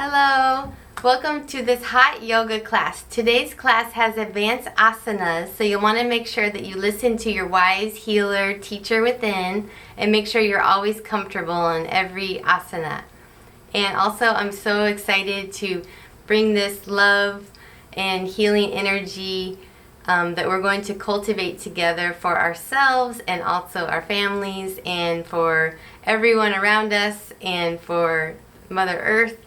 Hello, welcome to this hot yoga class. Today's class has advanced asanas, so you'll want to make sure that you listen to your wise healer teacher within and make sure you're always comfortable in every asana. And also, I'm so excited to bring this love and healing energy that we're going to cultivate together for ourselves and also our families and for everyone around us and for Mother Earth.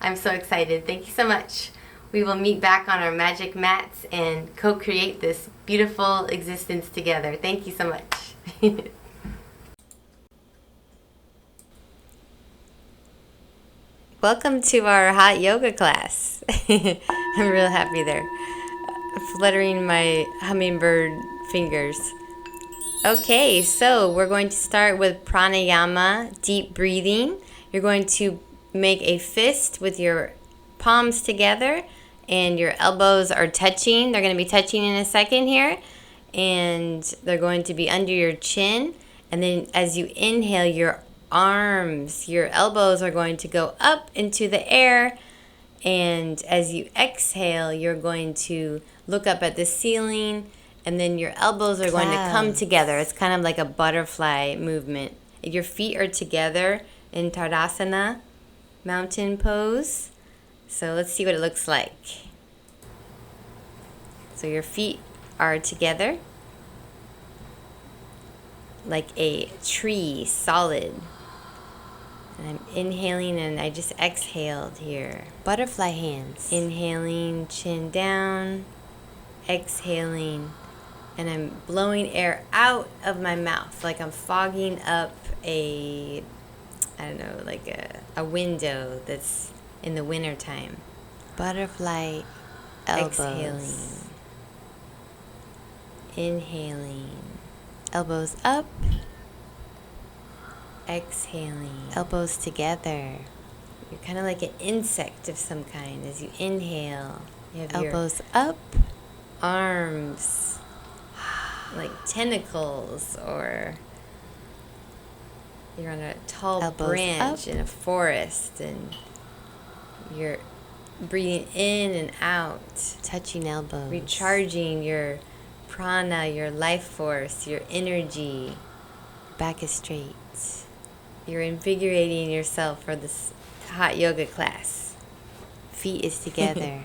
I'm so excited. Thank you so much. We will meet back on our magic mats and co-create this beautiful existence together. Thank you so much. Welcome to our hot yoga class. I'm real happy there. Fluttering my hummingbird fingers. Okay, so we're going to start with pranayama, deep breathing. You're going to make a fist with your palms together and your elbows are touching. They're going to be touching in a second here. And they're going to be under your chin. And then as you inhale, your arms, your elbows are going to go up into the air. And as you exhale, you're going to look up at the ceiling. And then your elbows are going to come together. It's kind of like a butterfly movement. Your feet are together in Tadasana, mountain pose. So let's see what it looks like. So your feet are together like a tree, solid. And I'm inhaling and I just exhaled here. Butterfly hands. Inhaling, chin down, exhaling, and I'm blowing air out of my mouth like I'm fogging up a window that's in the winter time. Butterfly elbows. Exhaling. Inhaling. Elbows up. Exhaling. Elbows together. You're kind of like an insect of some kind. As you inhale, you have elbows up. Arms like tentacles, or you're on a tall branch in a forest and you're breathing in and out, touching elbows, recharging your prana, your life force, your energy. Back is straight. You're invigorating yourself for this hot yoga class. Feet is together.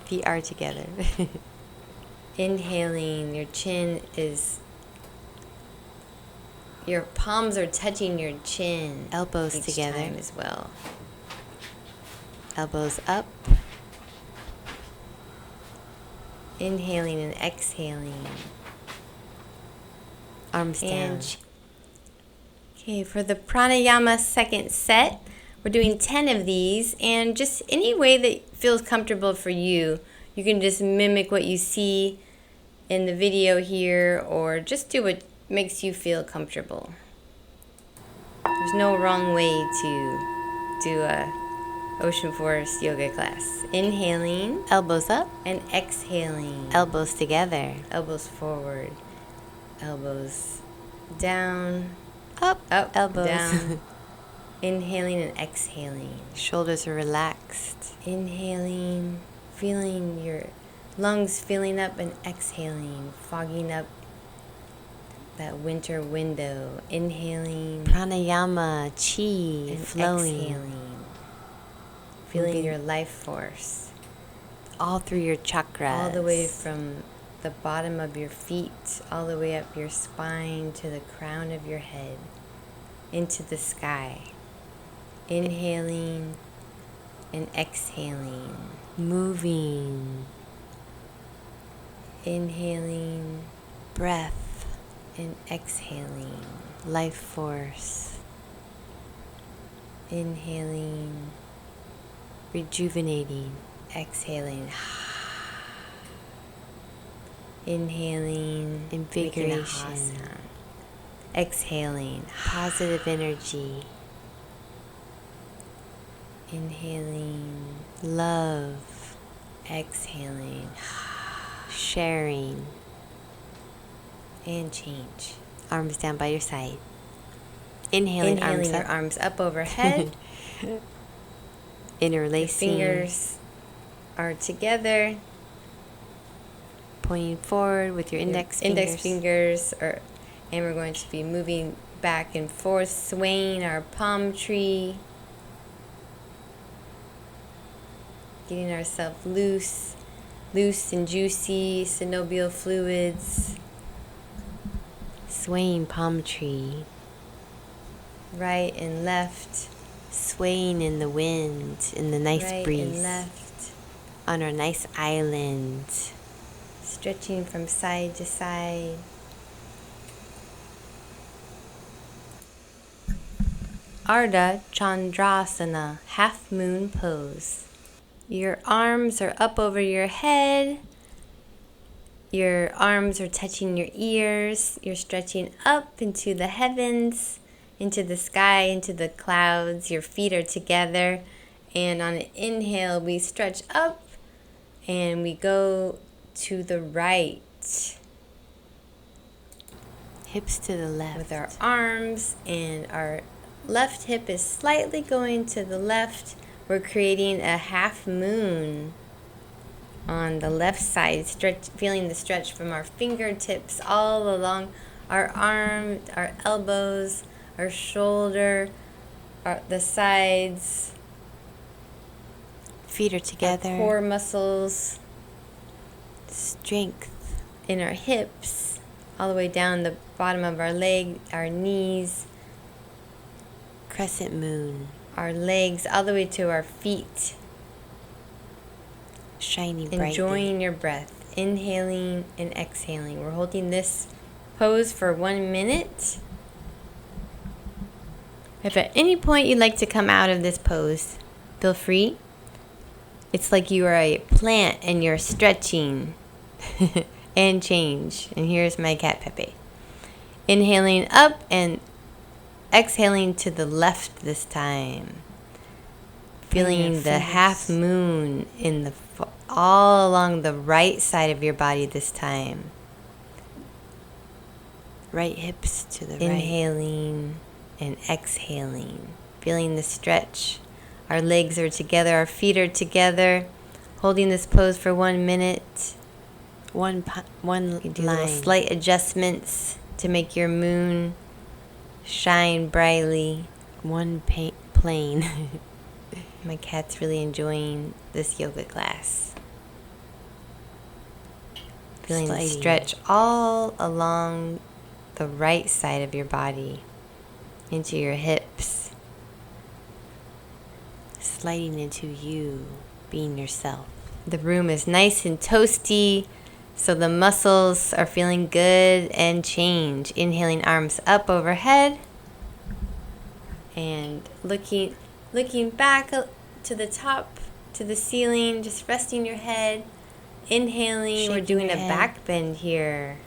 Feet are together. Inhaling, your palms are touching your chin. Elbows each together time as well. Elbows up. Inhaling and exhaling. Arms down. Okay, for the pranayama second set, we're doing 10 of these, and just any way that feels comfortable for you. You can just mimic what you see in the video here, or just do what makes you feel comfortable. There's no wrong way to do a ocean forest yoga class. Inhaling, elbows up, and exhaling. Elbows together. Elbows forward. Elbows down. Up, elbows. Down. Inhaling and exhaling. Shoulders are relaxed. Inhaling, feeling your lungs filling up and exhaling, fogging up that winter window. Inhaling. Pranayama, chi, and flowing. Exhaling. Feeling your life force. All through your chakras. All the way from the bottom of your feet, all the way up your spine to the crown of your head, into the sky. Inhaling and exhaling. Moving. Inhaling. Breath. And exhaling. Life force. Inhaling. Rejuvenating. Exhaling. Inhaling. Invigoration. Exhaling. Positive energy. Inhaling. Love. Exhaling. Sharing. And change. Arms down by your side. Inhaling, Inhaling, arms your up. arms up overhead. Interlacing. Fingers are together. Pointing forward with your index fingers. And we're going to be moving back and forth, swaying our palm tree. Getting ourselves loose and juicy, synovial fluids. Swaying palm tree. Right and left. Swaying in the wind, in the nice right breeze. And left. On our nice island. Stretching from side to side. Ardha Chandrasana, half moon pose. Your arms are up over your head. Your arms are touching your ears. You're stretching up into the heavens, into the sky, into the clouds. Your feet are together. And on an inhale, we stretch up and we go to the right. Hips to the left. With our arms, and our left hip is slightly going to the left. We're creating a half moon on the left side, feeling the stretch from our fingertips all along our arm, our elbows, our shoulder, the sides. Feet are together. Our core muscles. Strength. In our hips, all the way down the bottom of our leg, our knees. Crescent moon. Our legs, all the way to our feet. Shining brightly. Enjoying your breath, inhaling and exhaling. We're holding this pose for 1 minute. If at any point you'd like to come out of this pose, feel free. It's like you are a plant and you're stretching and change. And here's my cat Pepe. Inhaling up and exhaling to the left this time. Feeling the half moon in all along the right side of your body this time. Right hips to the right. Inhaling and exhaling. Feeling the stretch. Our legs are together. Our feet are together. Holding this pose for 1 minute. One You do line. slight adjustments to make your moon shine brightly. One plane. My cat's really enjoying this yoga class. Feeling the stretch all along the right side of your body, into your hips. Sliding into you, being yourself. The room is nice and toasty, so the muscles are feeling good and change. Inhaling, arms up overhead, and looking back to the top, to the ceiling, just resting your head. Inhaling, Shaking we're doing a your head. back bend here.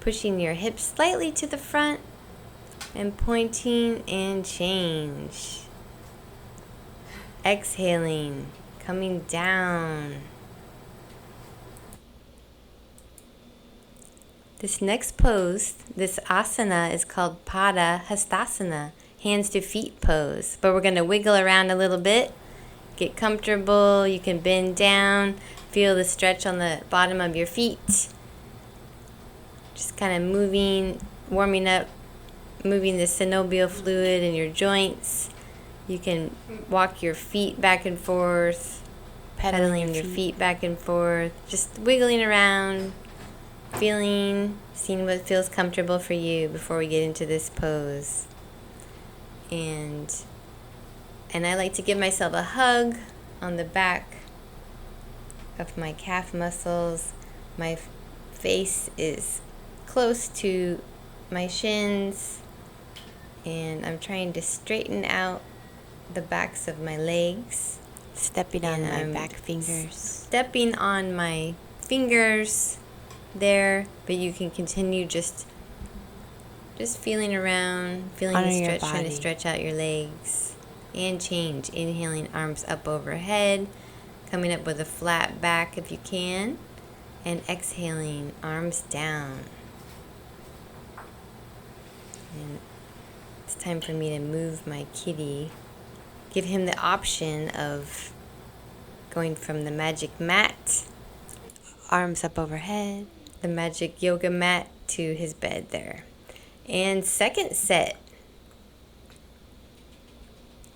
Pushing your hips slightly to the front and pointing and change. Exhaling, coming down. This next pose, this asana, is called Pada Hastasana, hands to feet pose. But we're going to wiggle around a little bit. Get comfortable. You can bend down. Feel the stretch on the bottom of your feet. Just kind of moving, warming up, moving the synovial fluid in your joints. You can walk your feet back and forth, pedaling your feet back and forth, just wiggling around, feeling, seeing what feels comfortable for you before we get into this pose. And I like to give myself a hug on the back of my calf muscles. My face is close to my shins, and I'm trying to straighten out the backs of my legs. Stepping on my back fingers. Stepping on my fingers there, but you can continue just feeling around, feeling Honor the your stretch, trying to body. stretch out your legs and change. Inhaling, arms up overhead, coming up with a flat back if you can, and exhaling, arms down. And it's time for me to move my kitty give him the option of going from the magic mat, Arms up overhead. the magic yoga mat, to his bed there. And second set.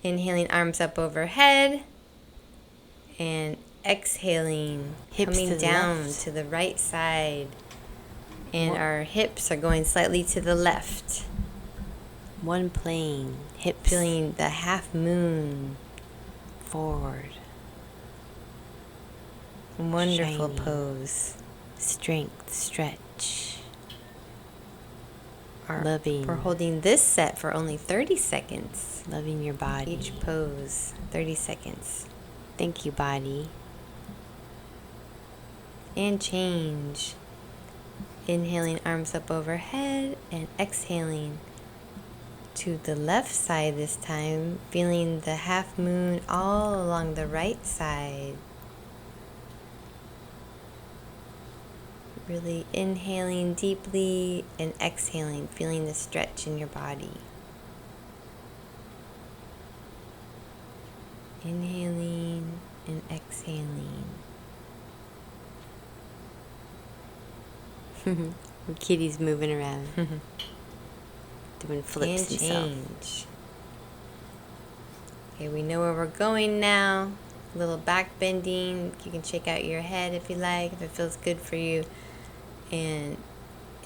Inhaling, arms up overhead, and exhaling, Hips coming to the down left. to the right side, and our hips are going slightly to the left. One plane. Hips Feeling the half moon. forward. Wonderful Shiny. pose. Strength, stretch. We're holding this set for only 30 seconds. Loving your body. Each pose, 30 seconds. Thank you, body. And change. Inhaling, arms up overhead, and exhaling to the left side this time, feeling the half moon all along the right side. Really inhaling deeply and exhaling, feeling the stretch in your body. Inhaling and exhaling. Kitty's moving around. Doing flips And himself. change. Okay, we know where we're going now. A little back bending. You can shake out your head if you like, if it feels good for you. And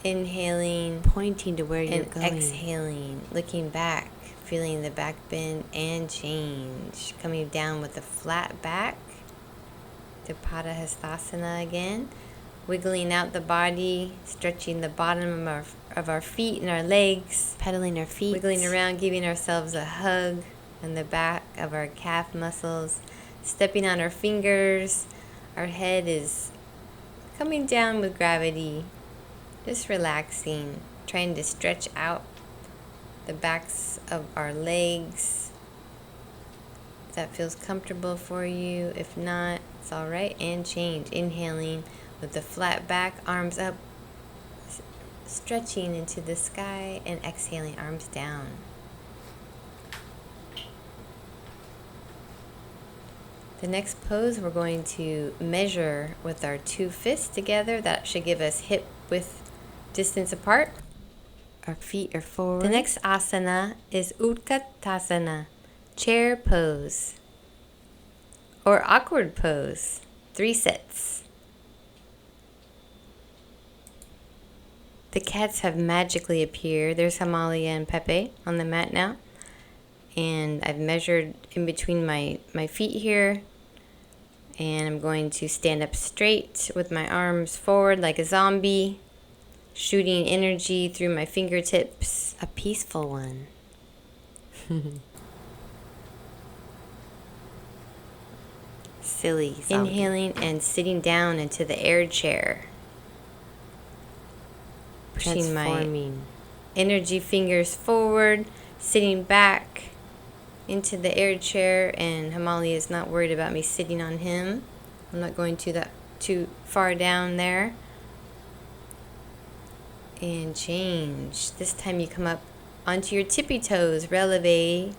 inhaling Pointing to where you're and going. exhaling, looking back, feeling the back bend and change. Coming down with a flat back to Padahastasana again. Wiggling out the body, stretching the bottom of our feet and our legs. Pedaling our feet. Wiggling around, giving ourselves a hug on the back of our calf muscles. Stepping on our fingers. Our head is coming down with gravity. Just relaxing. Trying to stretch out the backs of our legs. If that feels comfortable for you. If not, it's alright. And change. Inhaling with the flat back, arms up, stretching into the sky, and exhaling, arms down. The next pose, we're going to measure with our two fists together. That should give us hip width distance apart. Our feet are forward. The next asana is Utkatasana, chair pose, or awkward pose, 3 sets. The cats have magically appeared. There's Himalaya and Pepe on the mat now. And I've measured in between my feet here. And I'm going to stand up straight with my arms forward like a zombie, shooting energy through my fingertips. A peaceful one. Silly zombie. Inhaling and sitting down into the air chair. Pushing my Transforming. energy fingers forward, sitting back into the air chair, and Himalaya is not worried about me sitting on him. I'm not going too far down there. And change. This time you come up onto your tippy toes, releve,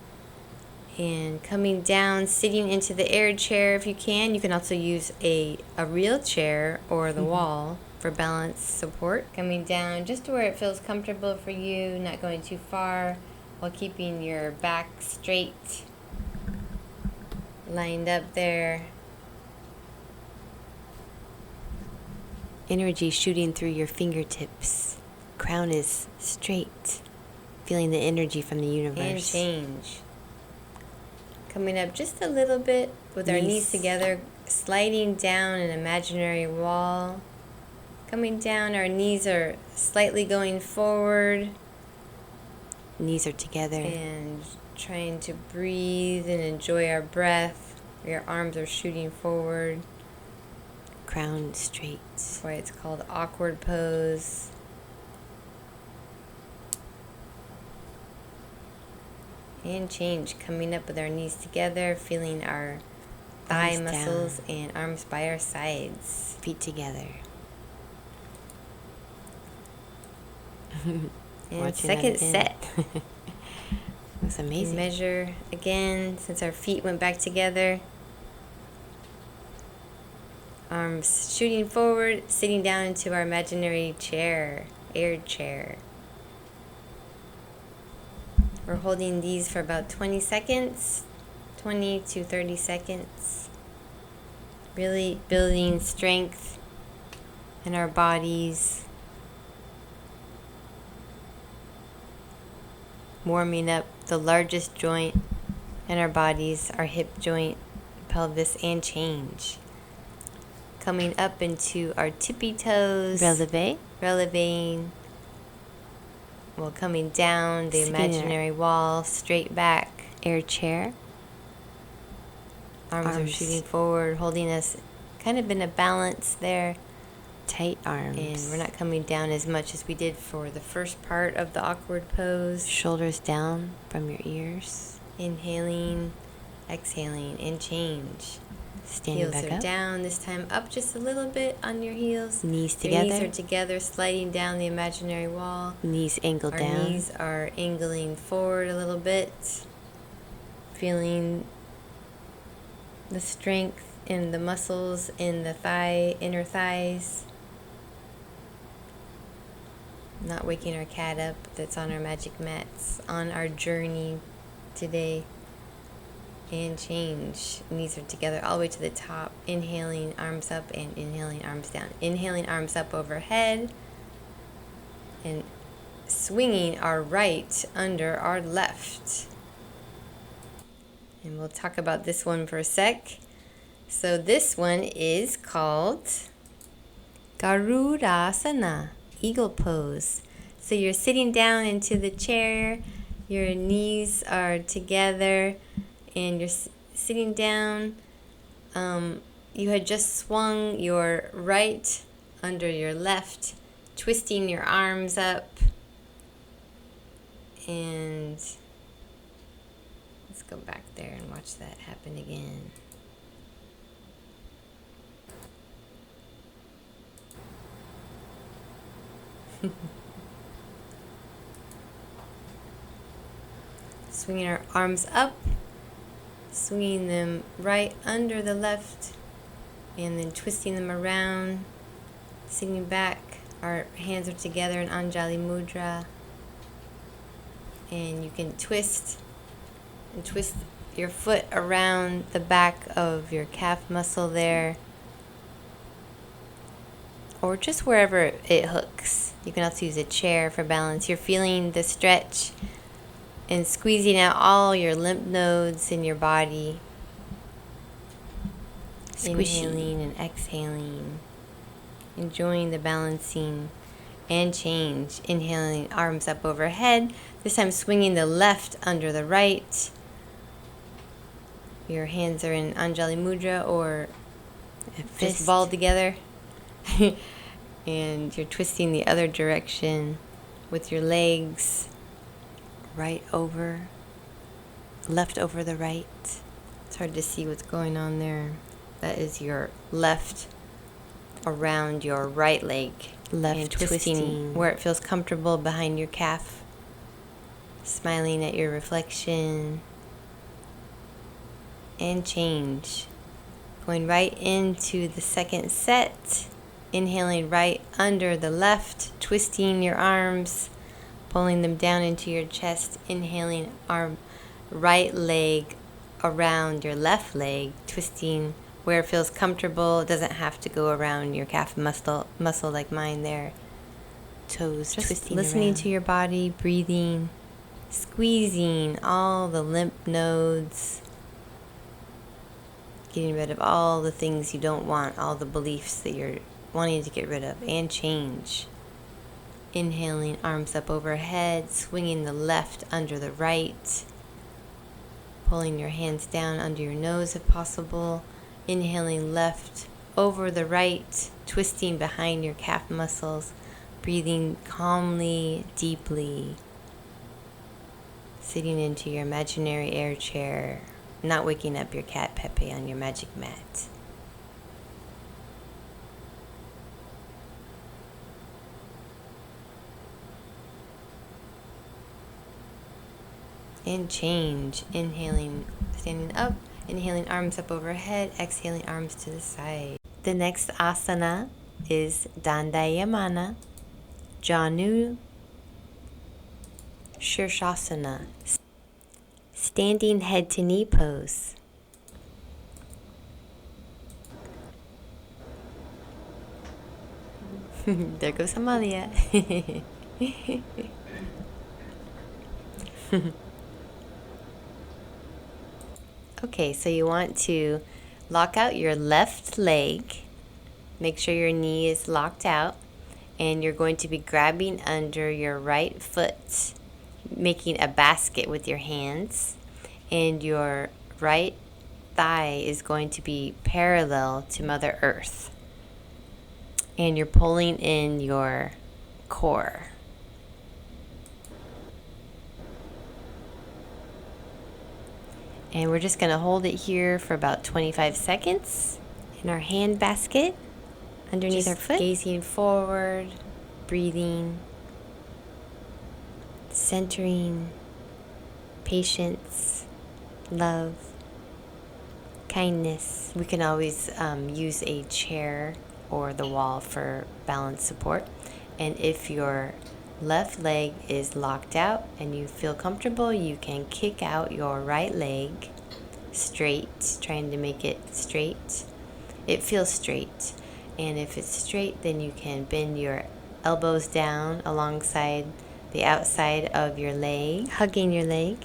and coming down, sitting into the air chair if you can. You can also use a real chair or the wall for balance support. Coming down just to where it feels comfortable for you, not going too far, while keeping your back straight, lined up there. Energy shooting through your fingertips. Crown is straight. Feeling the energy from the universe. And change. Coming up just a little bit with our knees together, sliding down an imaginary wall. Coming down, our knees are slightly going forward. Knees are together. And trying to breathe and enjoy our breath. Your arms are shooting forward. Crown straight. That's why it's called awkward pose. And change. Coming up with our knees together, feeling our thigh Arms muscles down. and arms by our sides. Feet together. And Watching second that again. set. That's amazing. Measure again since our feet went back together. Arms shooting forward, sitting down into our imaginary chair, air chair. We're holding these for about 20 seconds, 20 to 30 seconds. Really building strength in our bodies. Warming up the largest joint in our bodies, our hip joint, pelvis, and change. Coming up into our tippy toes. Relevating. Well, coming down the imaginary wall, straight back. Air chair. Arms are shooting forward, holding us kind of in a balance there. Tight arms. And we're not coming down as much as we did for the first part of the awkward pose. Shoulders down from your ears. Inhaling, exhaling, and change. Standing heels back are up. Down, this time up just a little bit on your heels. Knees together. Your knees are together, sliding down the imaginary wall. Knees angled down. Our knees are angling forward a little bit. Feeling the strength in the muscles in the inner thighs. Not waking our cat up that's on our magic mats on our journey today. And change. Knees are together all the way to the top. Inhaling, arms up, and inhaling, arms down. Inhaling, arms up overhead. And swinging our right under our left. And we'll talk about this one for a sec. So this one is called Garudasana, eagle pose. So you're sitting down into the chair. Your knees are together. And you're sitting down. You had just swung your right under your left, twisting your arms up. And let's go back there and watch that happen again. Swinging our arms up. Swinging them right under the left and then twisting them around, sitting back. Our hands are together in Anjali Mudra. And you can twist your foot around the back of your calf muscle there. Or just wherever it hooks. You can also use a chair for balance. You're feeling the stretch and squeezing out all your lymph nodes in your body. Squishy. Inhaling and exhaling. Enjoying the balancing and change. Inhaling, arms up overhead. This time swinging the left under the right. Your hands are in Anjali Mudra or just balled together. And you're twisting the other direction with your legs. Right over, left over the right. It's hard to see what's going on there. That is your left around your right leg. Left and twisting where it feels comfortable behind your calf. Smiling at your reflection. And change. Going right into the second set. Inhaling right under the left, twisting your arms. Pulling them down into your chest, inhaling arm, right leg around your left leg, twisting where it feels comfortable. It doesn't have to go around your calf muscle like mine there. Toes just twisting listening around. To your body, breathing, squeezing all the lymph nodes, getting rid of all the things you don't want, all the beliefs that you're wanting to get rid of, and change. Inhaling, arms up overhead, swinging the left under the right, pulling your hands down under your nose if possible. Inhaling left over the right, twisting behind your calf muscles, breathing calmly, deeply, sitting into your imaginary air chair, not waking up your cat Pepe on your magic mat. And change. Inhaling, standing up. Inhaling, arms up overhead. Exhaling, arms to the side. The next asana is Dandayamana Janu Shirshasana. Standing head to knee pose. There goes Amalia. Okay, so you want to lock out your left leg. Make sure your knee is locked out. And you're going to be grabbing under your right foot, making a basket with your hands. And your right thigh is going to be parallel to Mother Earth. And you're pulling in your core. And we're just going to hold it here for about 25 seconds in our hand basket underneath our foot. Gazing forward, breathing, centering, patience, love, kindness. We can always use a chair or the wall for balance support. And if your left leg is locked out and you feel comfortable, you can kick out your right leg straight, trying to make it straight. It feels straight. And if it's straight, then you can bend your elbows down alongside the outside of your leg, hugging your leg.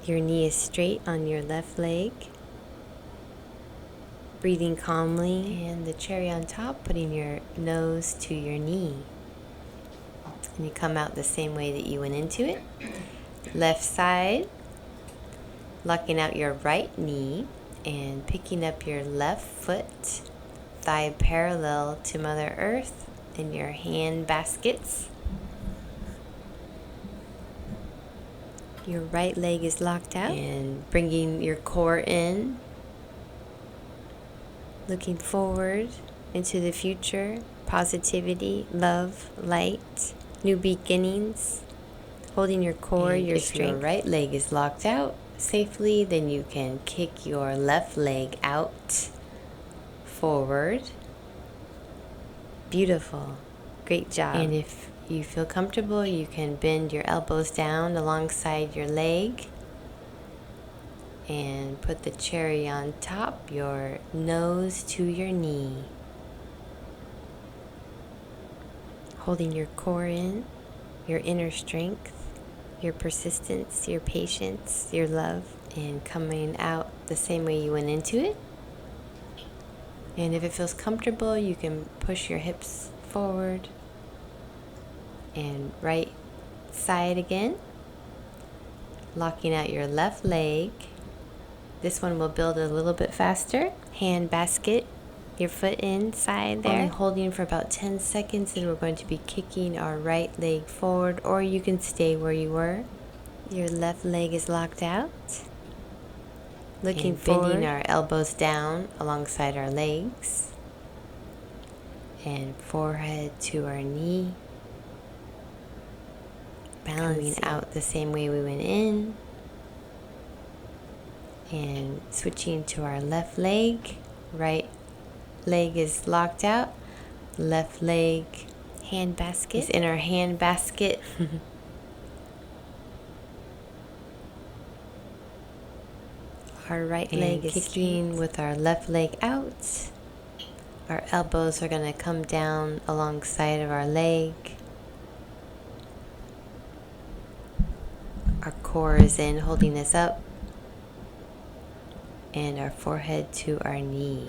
Your knee is straight on your left leg. Breathing calmly, and the cherry on top, putting your nose to your knee. And you come out the same way that you went into it. Left side, locking out your right knee and picking up your left foot, thigh parallel to Mother Earth in your hand baskets. Your right leg is locked out and bringing your core in. Looking forward into the future, positivity, love, light, new beginnings. Holding your core, your strength. If your right leg is locked out safely, then you can kick your left leg out, forward. Beautiful. Great job. And if you feel comfortable, you can bend your elbows down alongside your leg. And put the cherry on top, your nose to your knee. Holding your core in, your inner strength, your persistence, your patience, your love, and coming out the same way you went into it. And if it feels comfortable, you can push your hips forward and right side again. Locking out your left leg. This one will build a little bit faster. Hand basket, your foot inside there. Only holding for about 10 seconds, and we're going to be kicking our right leg forward, or you can stay where you were. Your left leg is locked out. Looking forward. Bending our elbows down alongside our legs. And forehead to our knee. Balancing out the same way we went in. And switching to our left leg. Right leg is locked out. Left leg hand basket is in our hand basket. Our right leg is kicking with our left leg out. Our elbows are going to come down alongside of our leg. Our core is in, holding us up. And our forehead to our knee.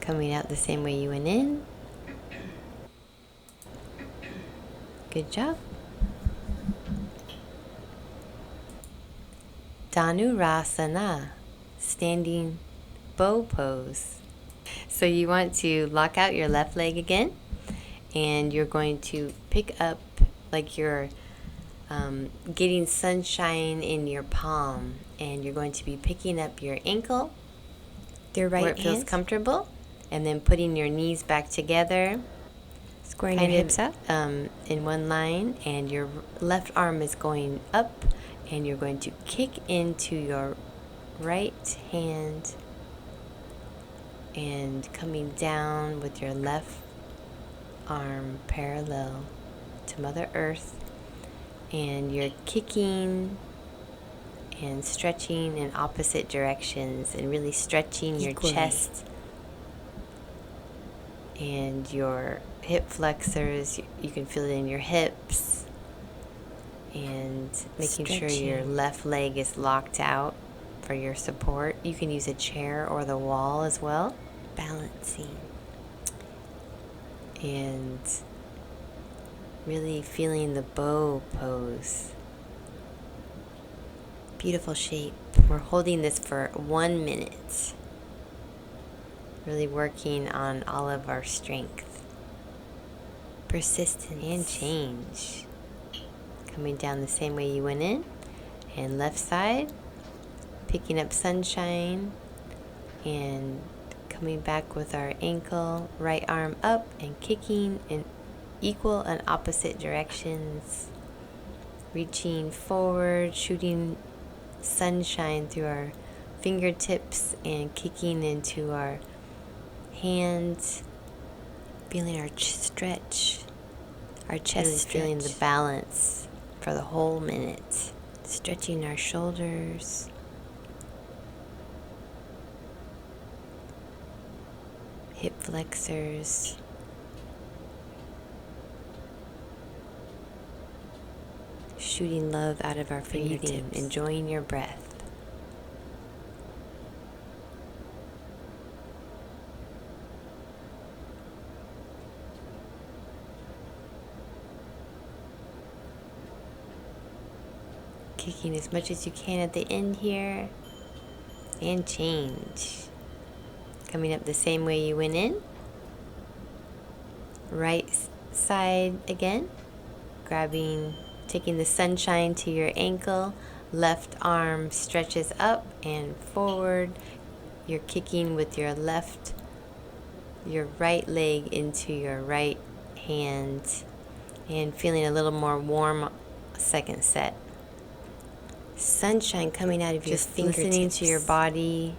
Coming out the same way you went in. Good job. Dhanurasana, standing bow pose. So you want to lock out your left leg again, and you're going to pick up like you're getting sunshine in your palm, and you're going to be picking up your ankle, your right hand, where it feels comfortable, and then putting your knees back together, Squaring your hips up. in one line, and your left arm is going up, and you're going to kick into your right hand and coming down with your left arm parallel to Mother Earth, and you're kicking and stretching in opposite directions and really stretching your chest and your hip flexors. You can feel it in your hips, and making sure your left leg is locked out for your support. You can use a chair or the wall as well. Balancing. And really feeling the bow pose. Beautiful shape. We're holding this for 1 minute. Really working on all of our strength. Persistence. And change. Coming down the same way you went in. And left side. Picking up sunshine. And coming back with our ankle. Right arm up and kicking in equal and opposite directions. Reaching forward, shooting sunshine through our fingertips and kicking into our hands, Feeling our stretch, our chest really stretch. feeling the balance for the whole minute. Stretching our shoulders, Hip flexors, shooting love out of our fingertips, enjoying your breath. Kicking as much as you can at the end here, and change. Coming up the same way you went in. Right side again, taking the sunshine to your ankle. Left arm stretches up and forward. You're kicking with your right leg into your right hand, and feeling a little more warm second set. sunshine coming out of your Just fingertips. listening to your body,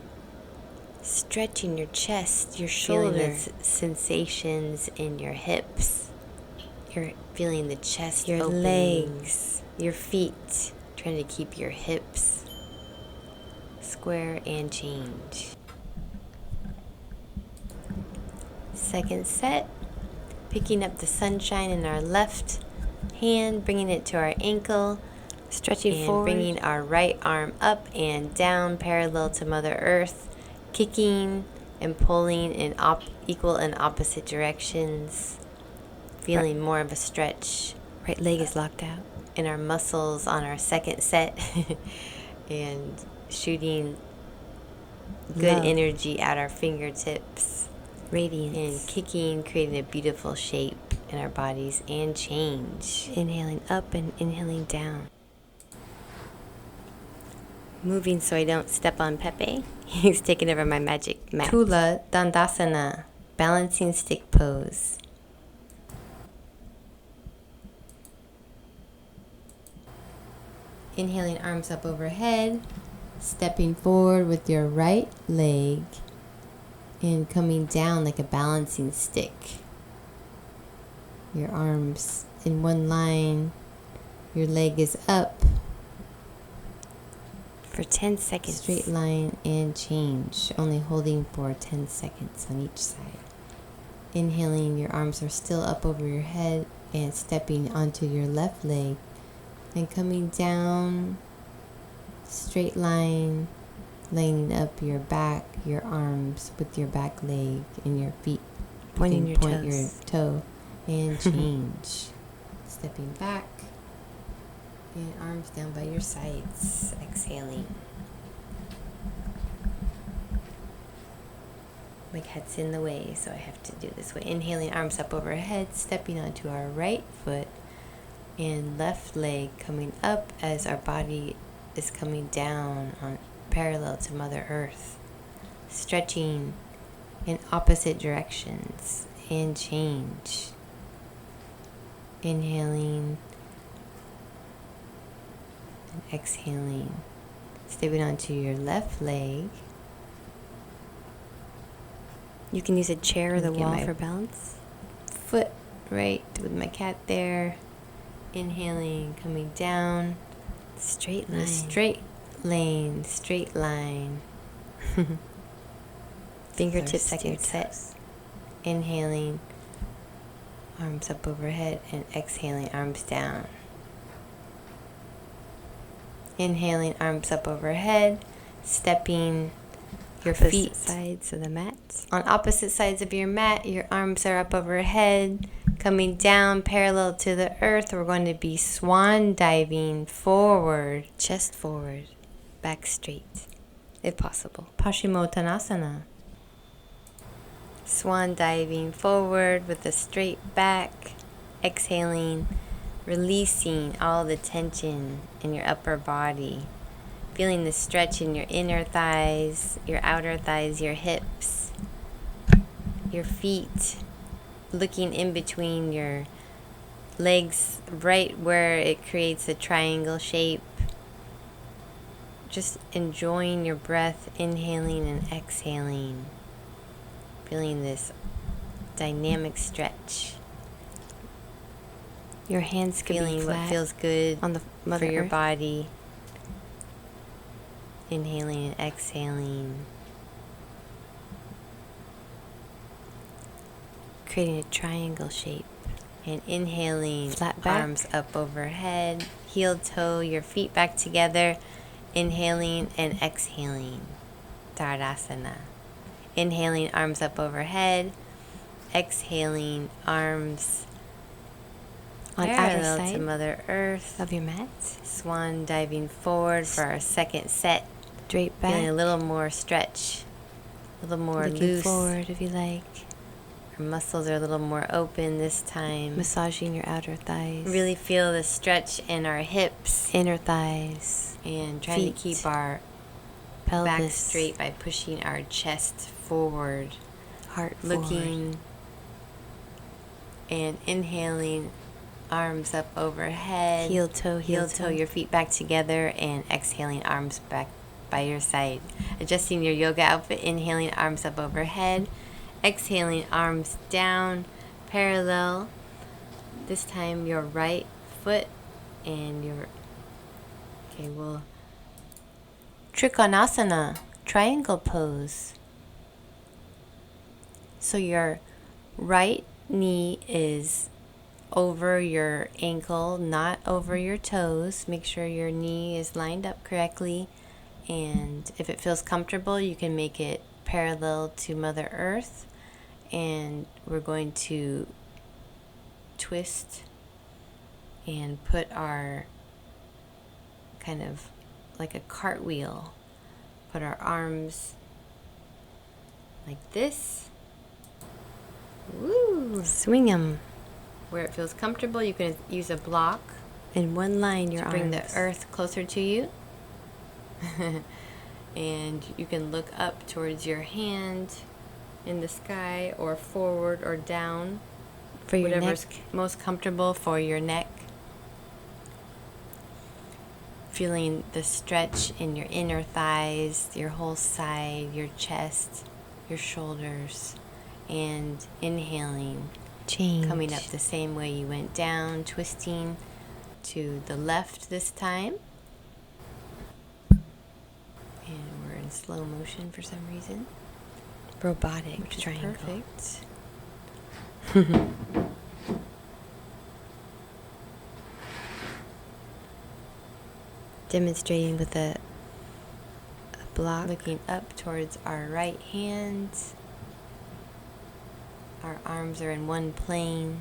Stretching your chest, your feeling shoulder, the sensations in your hips. You're feeling the chest, your opening, legs, your feet, trying to keep your hips square and change. Second set, picking up the sunshine in our left hand, bringing it to our ankle, stretching and forward, bringing our right arm up and down parallel to Mother Earth, kicking and pulling in equal and opposite directions, feeling more of a stretch. right leg is locked out. In our muscles on our second set, and shooting good Love. energy at our fingertips, Radiance. and kicking, creating a beautiful shape in our bodies, and change. Inhaling up and inhaling down. Moving so I don't step on Pepe. He's taking over my magic mat. Tula Dandasana, balancing stick pose. Inhaling, arms up overhead, stepping forward with your right leg and coming down like a balancing stick. Your arms in one line, your leg is up, for 10 seconds. straight line and change, only holding for 10 seconds on each side. Inhaling, your arms are still up over your head and stepping onto your left leg and coming down, straight line, lining up your back, your arms with your back leg and your feet. Pointing You your can point toes. your toe and change. Stepping back and arms down by your sides, exhaling. My cat's in the way, so I have to do this way. Inhaling, arms up overhead, stepping onto our right foot and left leg coming up as our body is coming down on parallel to Mother Earth. Stretching in opposite directions and change. Inhaling and exhaling. Stepping onto your left leg. You can use a chair or the Get wall my for balance. Foot right with my cat there. Inhaling, coming down. Straight In line. a straight lane, straight line. Fingertips to your second set. toes. Inhaling, arms up overhead, and exhaling, arms down. Inhaling, arms up overhead, stepping your feet Sides of the mat. on opposite sides of your mat. Your arms are up overhead, coming down parallel to the earth. We're going to be swan diving forward, Chest forward. Back straight, if possible. Paschimottanasana. Swan diving forward with a straight back, exhaling, releasing all the tension in your upper body. Feeling the stretch in your inner thighs, your outer thighs, your hips, your feet, looking in between your legs right where it creates a triangle shape. Just enjoying your breath, inhaling and exhaling. Feeling this dynamic stretch. Your hands could be Feeling flat what feels good on the Mother for your Earth. body. Inhaling and exhaling. Creating a triangle shape. And inhaling, Flat back. arms up overhead, heel toe, your feet back together. Inhaling and exhaling. Tadasana. Inhaling, arms up overhead. Exhaling, arms On outer parallel to side Mother Earth. of your mat. Swan diving forward for our second set. Straight back. Feeling a little more stretch, a little more Looking loose. forward if you like. Our muscles are a little more open this time. Massaging your outer thighs. Really feel the stretch in our hips Inner thighs. and trying feet, to keep our pelvis. back straight by pushing our chest forward. Heart Looking forward. and inhaling, arms up overhead. Heel toe, Heel toe, your feet back together, and exhaling, arms back by your side. Adjusting your yoga outfit, inhaling, arms up overhead. Exhaling, arms down, parallel. This time your right foot and your... Okay, we'll... Trikonasana, triangle pose. So your right knee is over your ankle, not over your toes. Make sure your knee is lined up correctly. And if it feels comfortable, you can make it parallel to Mother Earth. And we're going to twist and put our kind of like a cartwheel. Put our arms like this. Woo! Swing 'em. Where it feels comfortable, you can use a block In one line, your to bring arms. the earth closer to you. And you can look up towards your hand in the sky, or forward or down, For your whatever's neck. most comfortable for your neck. Feeling the stretch in your inner thighs, your whole side, your chest, your shoulders, and inhaling, Change. coming up the same way you went down, twisting to the left this time. And we're in slow motion for some reason, Robotic which is triangle. perfect. Demonstrating with a block. Looking up towards our right hand. Our arms are in one plane.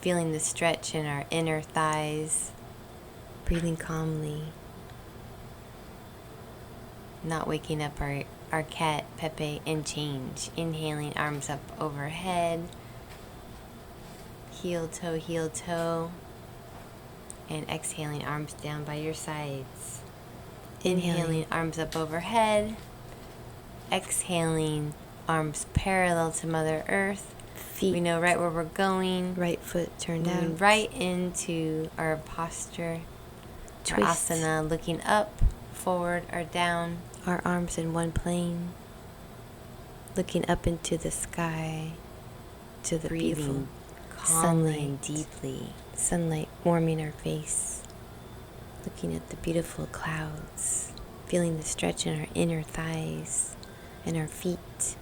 Feeling the stretch in our inner thighs. Breathing calmly. Not waking up our cat, Pepe, and change. Inhaling, arms up overhead. Heel toe. And exhaling, arms down by your sides. Inhaling, arms up overhead. Exhaling, arms parallel to Mother Earth. Feet. We know right where we're going. Right foot turned Moving out. right into our posture. Twist. Our asana, looking up, forward, or down. Our arms in one plane. Looking up into the sky. To the beautiful Breathing calmly sunlight. and deeply. Sunlight warming our face. Looking at the beautiful clouds. Feeling the stretch in our inner thighs. And our feet.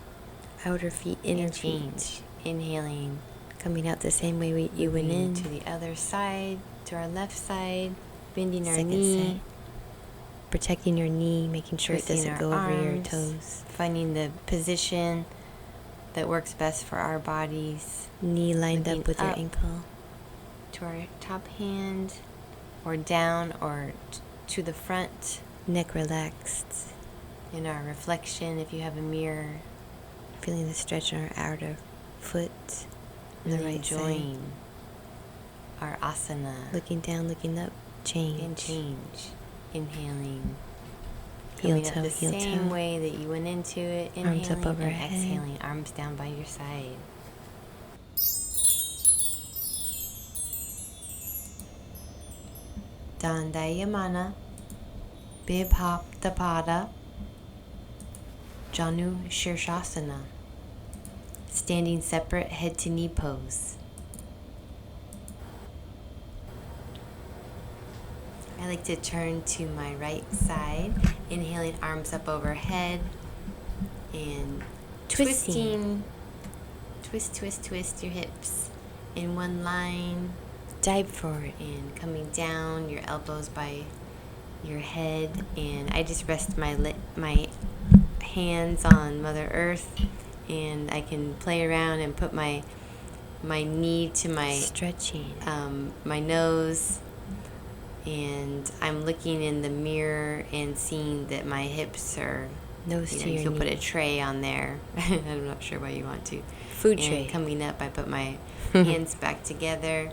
Outer feet, inner feet. Inhaling. Coming out the same way you went in. To the other side, to our left side. Bending our Second knee. side. Protecting your knee, making sure it Twisting doesn't our go over your arms, toes. Finding the position that works best for our bodies. Knee lined Looking up with your up ankle. To our top hand, or down, or to the front. Neck relaxed. In our reflection, if you have a mirror. Feeling the stretch in our outer foot. On the Really right side. enjoying our asana. Looking down, looking up. Change. And change. Inhaling. Heel Coming toe, up the heel same toe. way that you went into it. Inhaling Arms up and overhead. exhaling. Arms down by your side. Dandayamana. Bibhaptapada. Janu Shirshasana. Standing separate head to knee pose. I like to turn to my right side, inhaling, arms up overhead, and Twisting. Twist your hips in one line, Dive forward. and coming down, your elbows by your head, and I just rest my hands on Mother Earth, and I can play around and put my knee to Stretching. my nose, and I'm looking in the mirror and seeing that my hips are, Nose to you your can knee. put a tray on there. I'm not sure why you want to. Food And tray. coming up, I put my hands back together,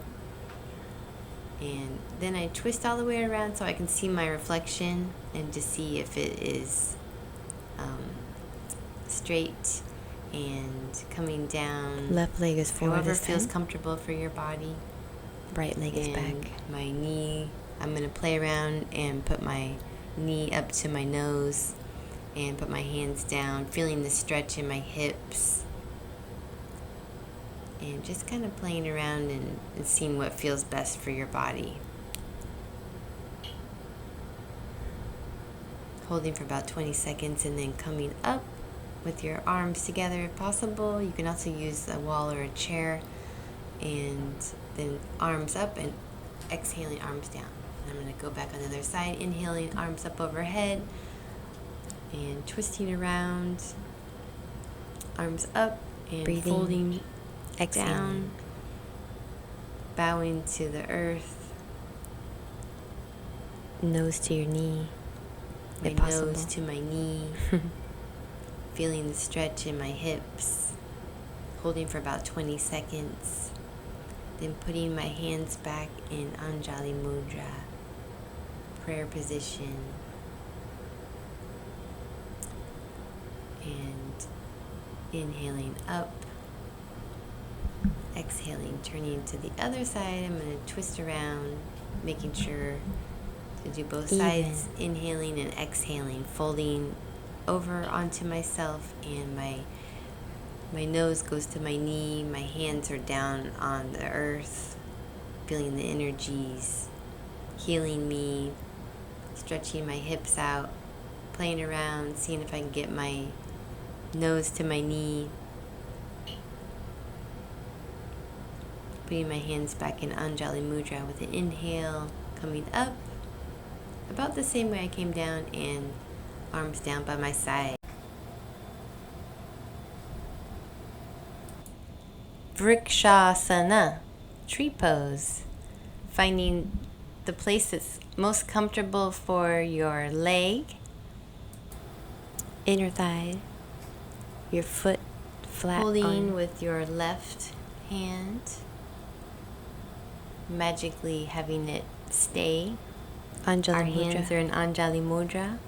and then I twist all the way around so I can see my reflection and to see if it is straight, and coming down. Left leg is forward However this feels time. comfortable for your body. Right leg is And back. my knee, I'm going to play around and put my knee up to my nose and put my hands down, feeling the stretch in my hips. And just kind of playing around and seeing what feels best for your body. Holding for about 20 seconds and then coming up with your arms together if possible. You can also use a wall or a chair, and then arms up and exhaling, arms down. And I'm going to go back on the other side, inhaling, arms up overhead and twisting around, arms up and Breathing. folding Exhaling. down, bowing to the earth, Nose to your knee. my If possible. nose to my knee, feeling the stretch in my hips, holding for about 20 seconds, then putting my hands back in Anjali Mudra, prayer position, and inhaling up, exhaling, turning to the other side. I'm going to twist around, making sure to do both sides, inhaling and exhaling, folding over onto myself, and my nose goes to my knee, my hands are down on the earth, feeling the energies healing me, stretching my hips out, playing around, seeing if I can get my nose to my knee, putting my hands back in Anjali Mudra with an inhale, coming up about the same way I came down, and arms down by my side. Vrikshasana, tree pose. Finding the place that's most comfortable for your leg. Inner thigh. Your foot flat Holding on. with your left hand. Magically having it stay. Anjali Our Mudra. hands are in Anjali Mudra.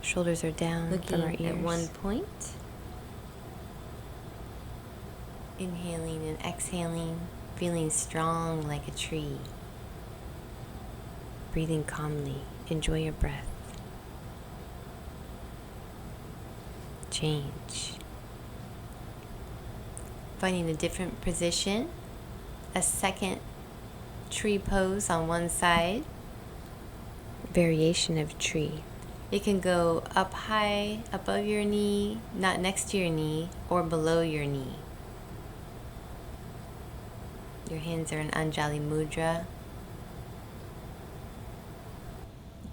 Shoulders are down from our Looking ears. at one point. Inhaling and exhaling, feeling strong like a tree. Breathing calmly. Enjoy your breath. Change. Finding a different position, a second tree pose on one side. Variation of tree. It can go up high above your knee, not next to your knee, or below your knee. Your hands are in Anjali Mudra.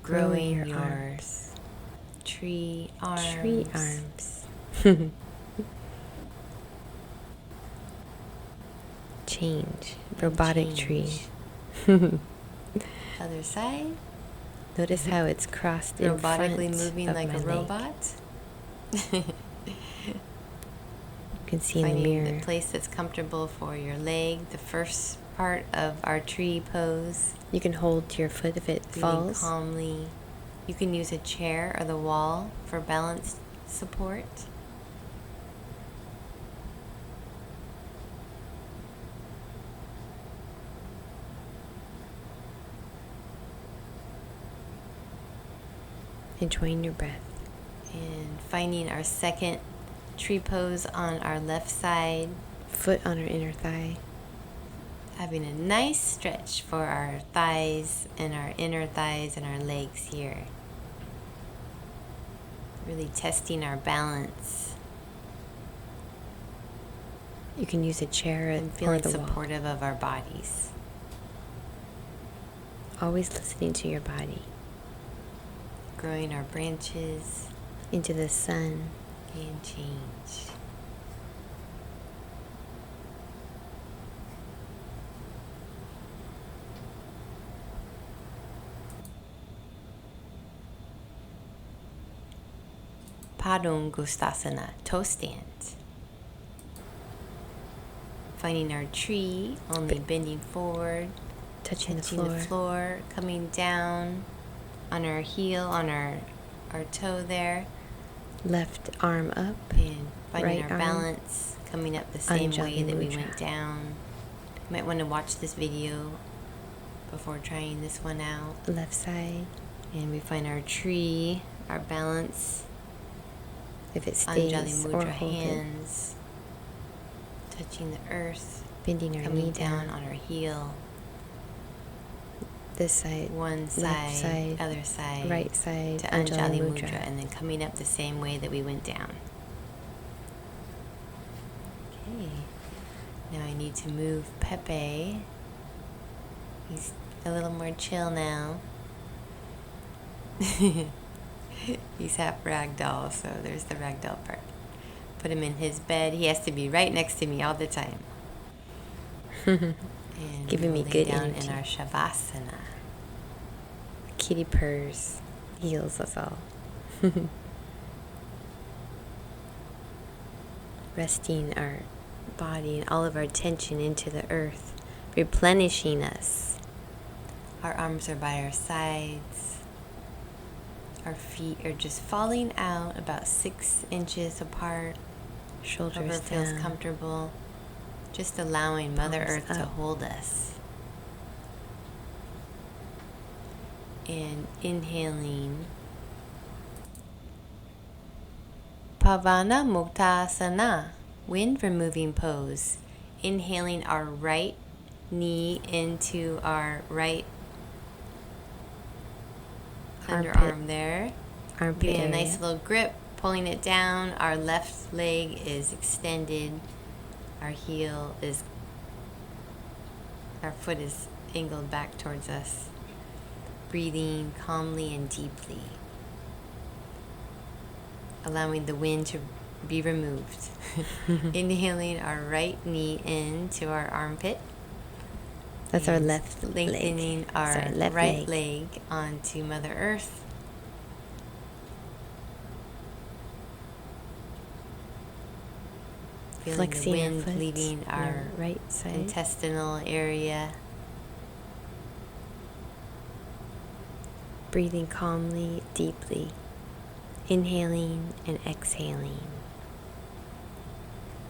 Growing your arms. Tree arms. Tree arms. Change. Robotic change. tree. Other side. Notice how it's crossed in front Robotically moving of like my a leg. robot. You can see in the Finding mirror. the place that's comfortable for your leg. The first part of our tree pose. You can hold your foot if it Breathing falls. calmly. You can use a chair or the wall for balance support. Enjoying your breath. And finding our second tree pose on our left side. Foot on our inner thigh. Having a nice stretch for our thighs and our inner thighs and our legs here. Really testing our balance You can use a chair and or feeling the wall. supportive of our bodies. Always listening to your body. Growing our branches Into the sun. and change. Padangusthasana, toe stand. Finding our tree, only bending forward, Touching the touching floor. the floor, coming down on our heel, on our toe there, Left arm up. and finding Right our arm. balance, coming up the same way Anjali that we Mudra. went down. You might want to watch this video before trying this one out. Left side. And we find our tree, our balance, If it Anjali stays or Mudra hold it. hands, touching the earth, Bending our knee coming down down. on our heel, This side. one side, side, other side, Right side. to Anjali Mudra, and then coming up the same way that we went down. Okay, now I need to move Pepe. He's a little more chill now. He's half ragdoll, so there's the ragdoll part. Put him in his bed. He has to be right next to me all the time. And Giving me we'll lay good down energy. in our Shavasana. Kitty purrs. Heals us all. Resting our body and all of our tension into the earth. Replenishing us. Our arms are by our sides. Our feet are just falling out about 6 inches apart. Whoever Shoulders feels down. comfortable. Just allowing Mother Palms Earth to up. hold us. And inhaling. Pavana Muktasana, wind removing pose. Inhaling our right knee into our right Armpit. underarm there. Armpit Getting a area. nice little grip, pulling it down. Our left leg is extended. Our heel is, our foot is angled back towards us. Breathing calmly and deeply. Allowing the wind to be removed. Inhaling our right knee into our armpit. That's our and left lengthening leg. our Sorry, left right leg. leg onto Mother Earth. Feeling Flexing the our wind foot leaving on our right side. intestinal area. Breathing calmly, deeply. Inhaling and exhaling.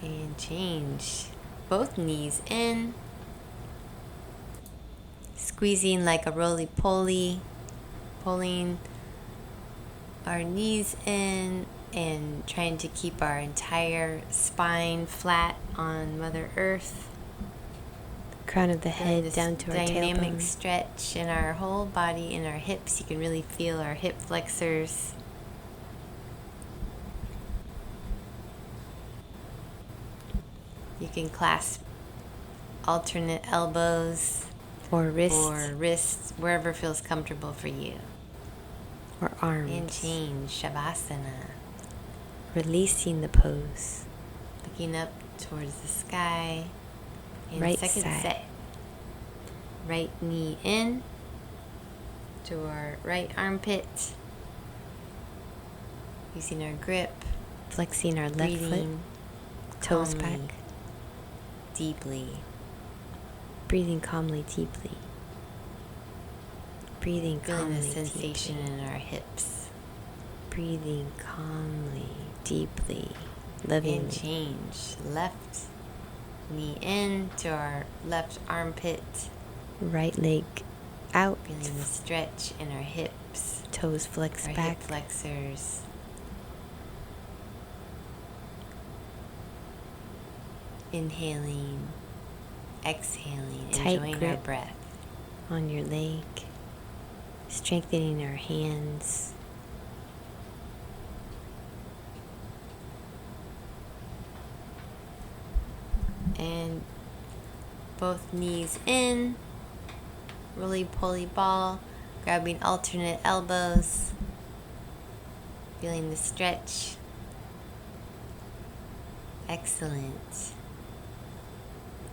And change. both knees in, squeezing like a roly-poly, pulling our knees in and trying to keep our entire spine flat on Mother Earth. Crown of the head down to our tailbone. Dynamic stretch in our whole body, in our hips. You can really feel our hip flexors. You can clasp alternate elbows or wrists, wherever feels comfortable for you. Or arms. And change, Shavasana. Releasing the pose. Looking up towards the sky. And Right second side. set. Right knee in to our right armpit. Using our grip. Flexing our left foot. Toes back. Deeply. Breathing calmly, deeply. Breathing Feeling calmly, the sensation deeply. in our hips. Breathing calmly, deeply, lovingly. And change. Left knee in to our left armpit. Right leg out. Feeling the stretch in our hips. Toes flex our back. Hip flexors. Inhaling, exhaling, Tight enjoying our grip breath. On your leg. Strengthening our hands. And both knees in. Roly-poly ball. Grabbing alternate elbows. Feeling the stretch. Excellent.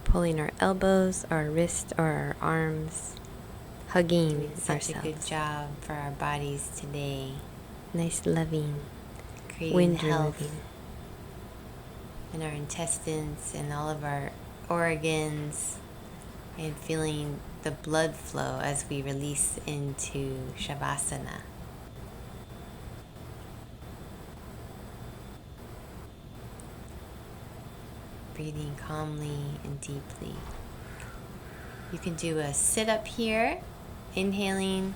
Pulling our elbows, our wrists, or our arms. Hugging Doing such ourselves. a good job for our bodies today. Nice, loving, Creating wind health removing. in our intestines and all of our organs, and feeling the blood flow as we release into Shavasana. Breathing calmly and deeply. You can do a sit-up here, inhaling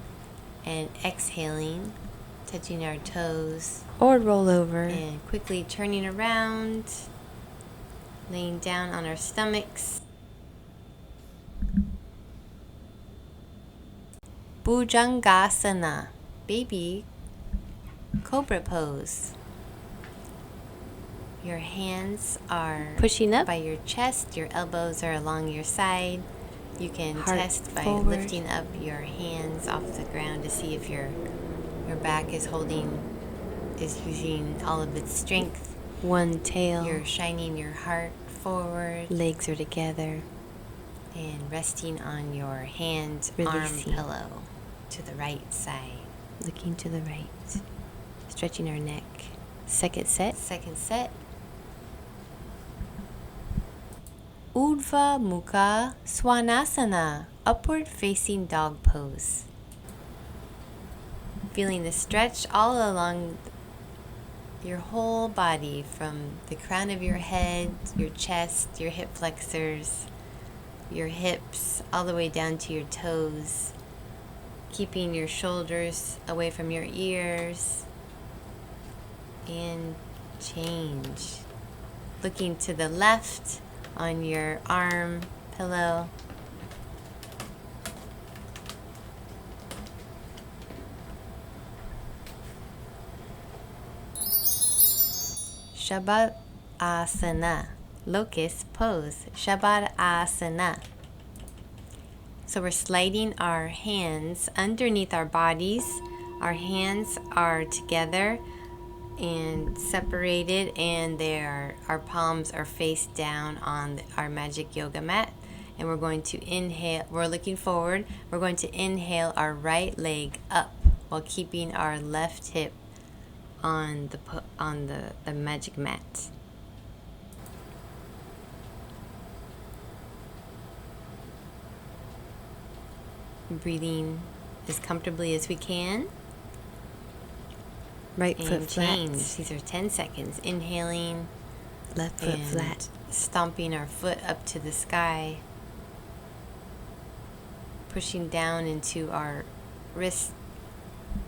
and exhaling, touching our toes, Or roll over. and quickly turning around, laying down on our stomachs. Bhujangasana, baby cobra pose. Your hands are Pushing up. by your chest, your elbows are along your side. You can Heart test by forward. lifting up your hands off the ground to see if your back is using all of its strength. One tail. You're shining your heart forward Legs are together. and resting on your hand Releasing. arm pillow to the right side. Looking to the right. Stretching our neck. Second set. Second set. Urdhva Mukha Svanasana, upward facing dog pose. Feeling the stretch all along your whole body, from the crown of your head, your chest, your hip flexors, your hips, all the way down to your toes. Keeping your shoulders away from your ears. And change. Looking to the left on your arm pillow. Shavasana, locust pose. Shavasana. So we're sliding our hands underneath our bodies. Our hands are together and separated, and our palms are face down on our magic yoga mat. And we're going to inhale. We're looking forward. We're going to inhale our right leg up while keeping our left hip on the magic mat. Breathing as comfortably as we can. Right And foot flat. change. These are 10 seconds. Inhaling. Left foot and flat. stomping our foot up to the sky, pushing down into our wrist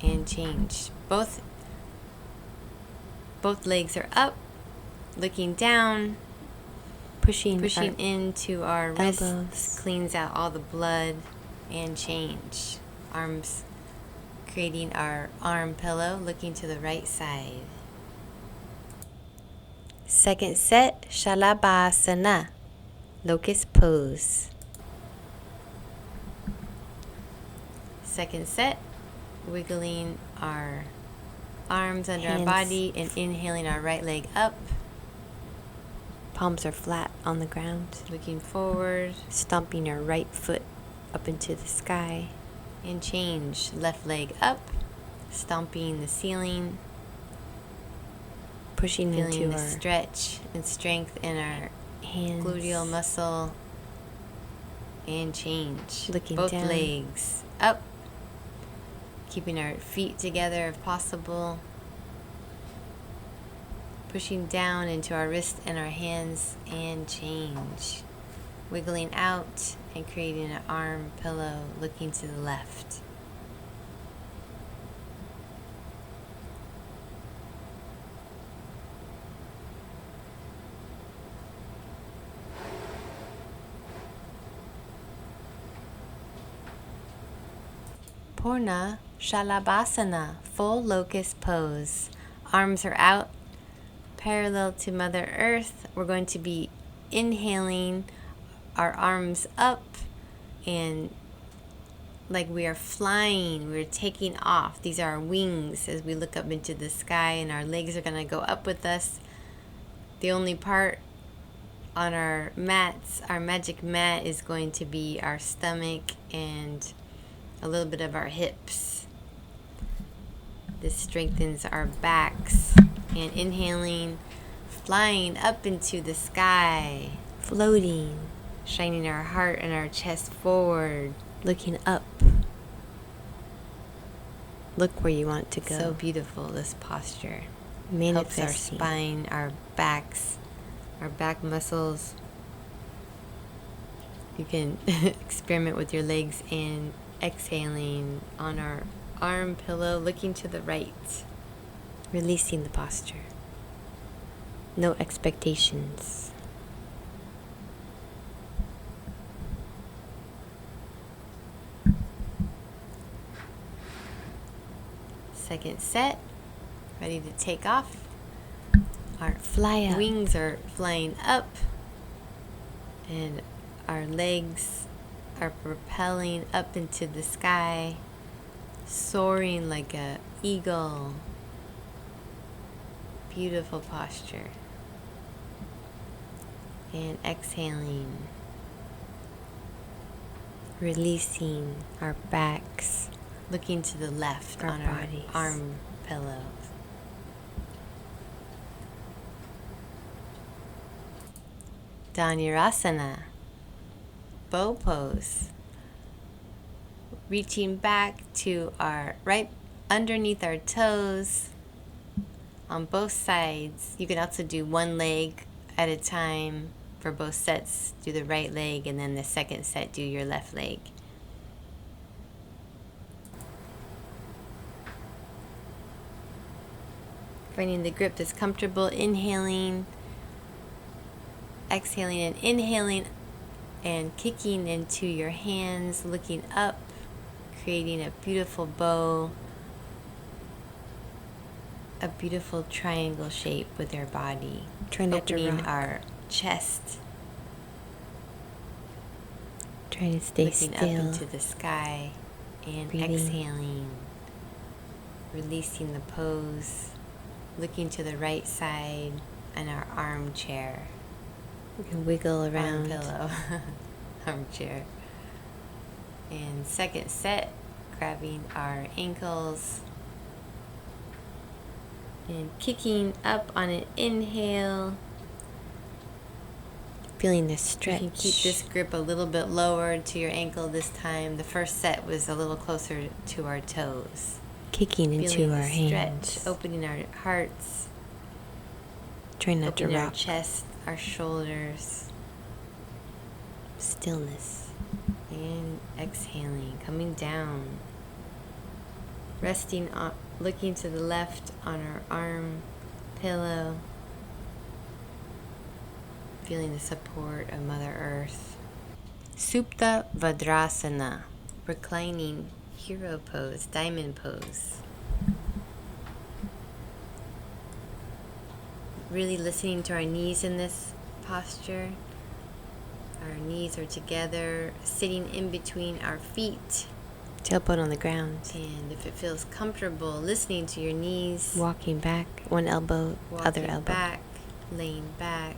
and change. Both legs are up, looking down, pushing into our wrists, cleans out all the blood, and change. Arms, creating our arm pillow, looking to the right side. Second set, Shalabhasana, locust pose. Second set, wiggling our arms under our body and inhaling our right leg up. Palms are flat on the ground. Looking forward, stomping our right foot up into the sky. And change, left leg up, stomping the ceiling. Pushing into the stretch and strength in our hands, gluteal muscle, and change. Looking both down. Legs up, keeping our feet together if possible. Pushing down into our wrist and our hands, and change. Wiggling out and creating an arm pillow, looking to the left. Purna Shalabhasana, full locust pose. Arms are out, parallel to Mother Earth. We're going to be inhaling our arms up and like we are flying, we're taking off. These are our wings as we look up into the sky, and our legs are going to go up with us. The only part on our mats, our magic mat, is going to be our stomach and a little bit of our hips. This strengthens our backs. And inhaling, flying up into the sky, floating, shining our heart and our chest forward, looking up. Look where you want to go. So beautiful, this posture. Helps our spine, our backs, our back muscles. You can experiment with your legs and exhaling on our arm pillow, looking to the right. Releasing the posture. No expectations. Second set. Ready to take off. Our wings are flying up, and our legs are propelling up into the sky, soaring like an eagle. Beautiful posture. And exhaling. Releasing our backs. Looking to the left on our arm pillows. Dhanurasana. Bow pose. Reaching back to our right underneath our toes. On both sides. You can also do one leg at a time for both sets. Do the right leg, and then the second set do your left leg. Finding the grip that's comfortable. Inhaling, exhaling, and inhaling, and kicking into your hands, looking up, creating a beautiful bow. A beautiful triangle shape with our body. Opening our chest. Trying to stay still. Looking up into the sky and breathing. Exhaling. Releasing the pose. Looking to the right side and our armchair. We can wiggle around. Arm pillow. Armchair. And second set, grabbing our ankles. And kicking up on an inhale. Feeling the stretch. You can keep this grip a little bit lower to your ankle this time. The first set was a little closer to our toes. Kicking into our hands. Opening our hearts. Trying not to rock. Our chest our shoulders. Stillness. And exhaling, coming down. Resting on, looking to the left on our arm pillow. Feeling the support of Mother Earth. Supta Vajrasana. Reclining hero pose, diamond pose. Really listening to our knees in this posture. Our knees are together, sitting in between our feet. Tailbone on the ground. And if it feels comfortable, listening to your knees. Walking back, one elbow, other elbow. Back, laying back,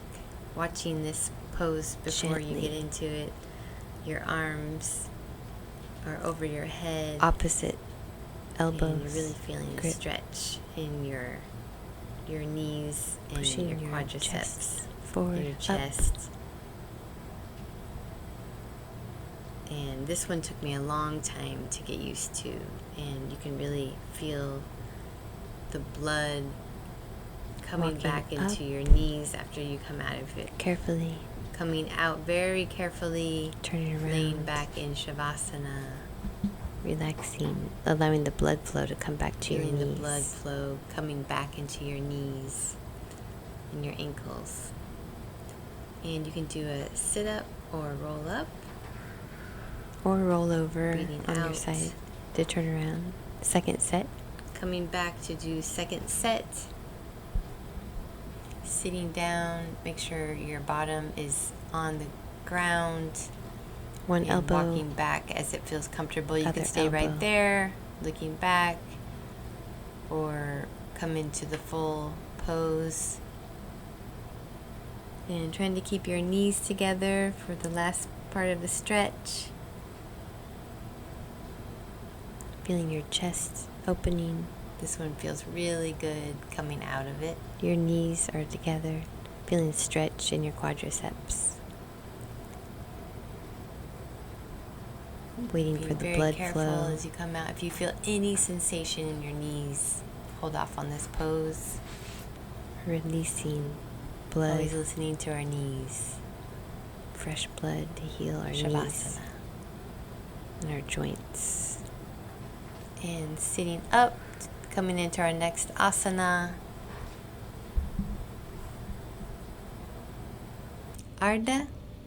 watching this pose before you get into it. Your arms are over your head. Opposite elbows. And you're really feeling a stretch in your knees and pushing your quadriceps. Forward, your chest. And this one took me a long time to get used to. And you can really feel the blood coming back into your knees after you come out of it. Carefully. Coming out very carefully. Turning around. Laying back in Shavasana. Relaxing. Allowing the blood flow to come back to your knees. Feeling the blood flow coming back into your knees and your ankles. And you can do a sit-up or a roll-up. Or roll over on out. your side to turn around. Second set. Coming back to do second set. Sitting down, make sure your bottom is on the ground. One elbow. Walking back as it feels comfortable. You Other can stay elbow. right there, looking back, or come into the full pose. And trying to keep your knees together for the last part of the stretch. Feeling your chest opening. This one feels really good coming out of it. Your knees are together. Feeling stretch in your quadriceps. Waiting for the blood Very careful flow. as you come out. If you feel any sensation in your knees, hold off on this pose. Releasing blood. Always listening to our knees. Fresh blood to heal our Shavasana. knees and our joints. And sitting up, coming into our next asana. Ardha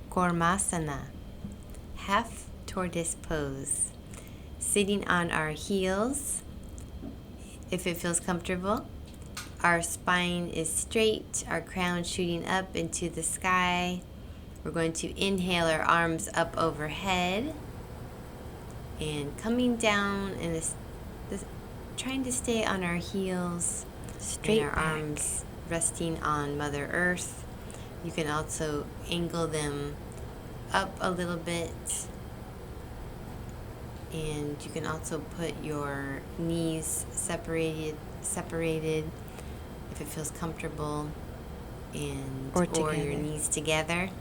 Gormasana, half tortoise pose. Sitting on our heels, if it feels comfortable. Our spine is straight, our crown shooting up into the sky. We're going to inhale our arms up overhead and coming down in this trying to stay on our heels, Straight and our back. arms resting on Mother Earth. You can also angle them up a little bit, and you can also put your knees separated if it feels comfortable, and Or your together. knees together,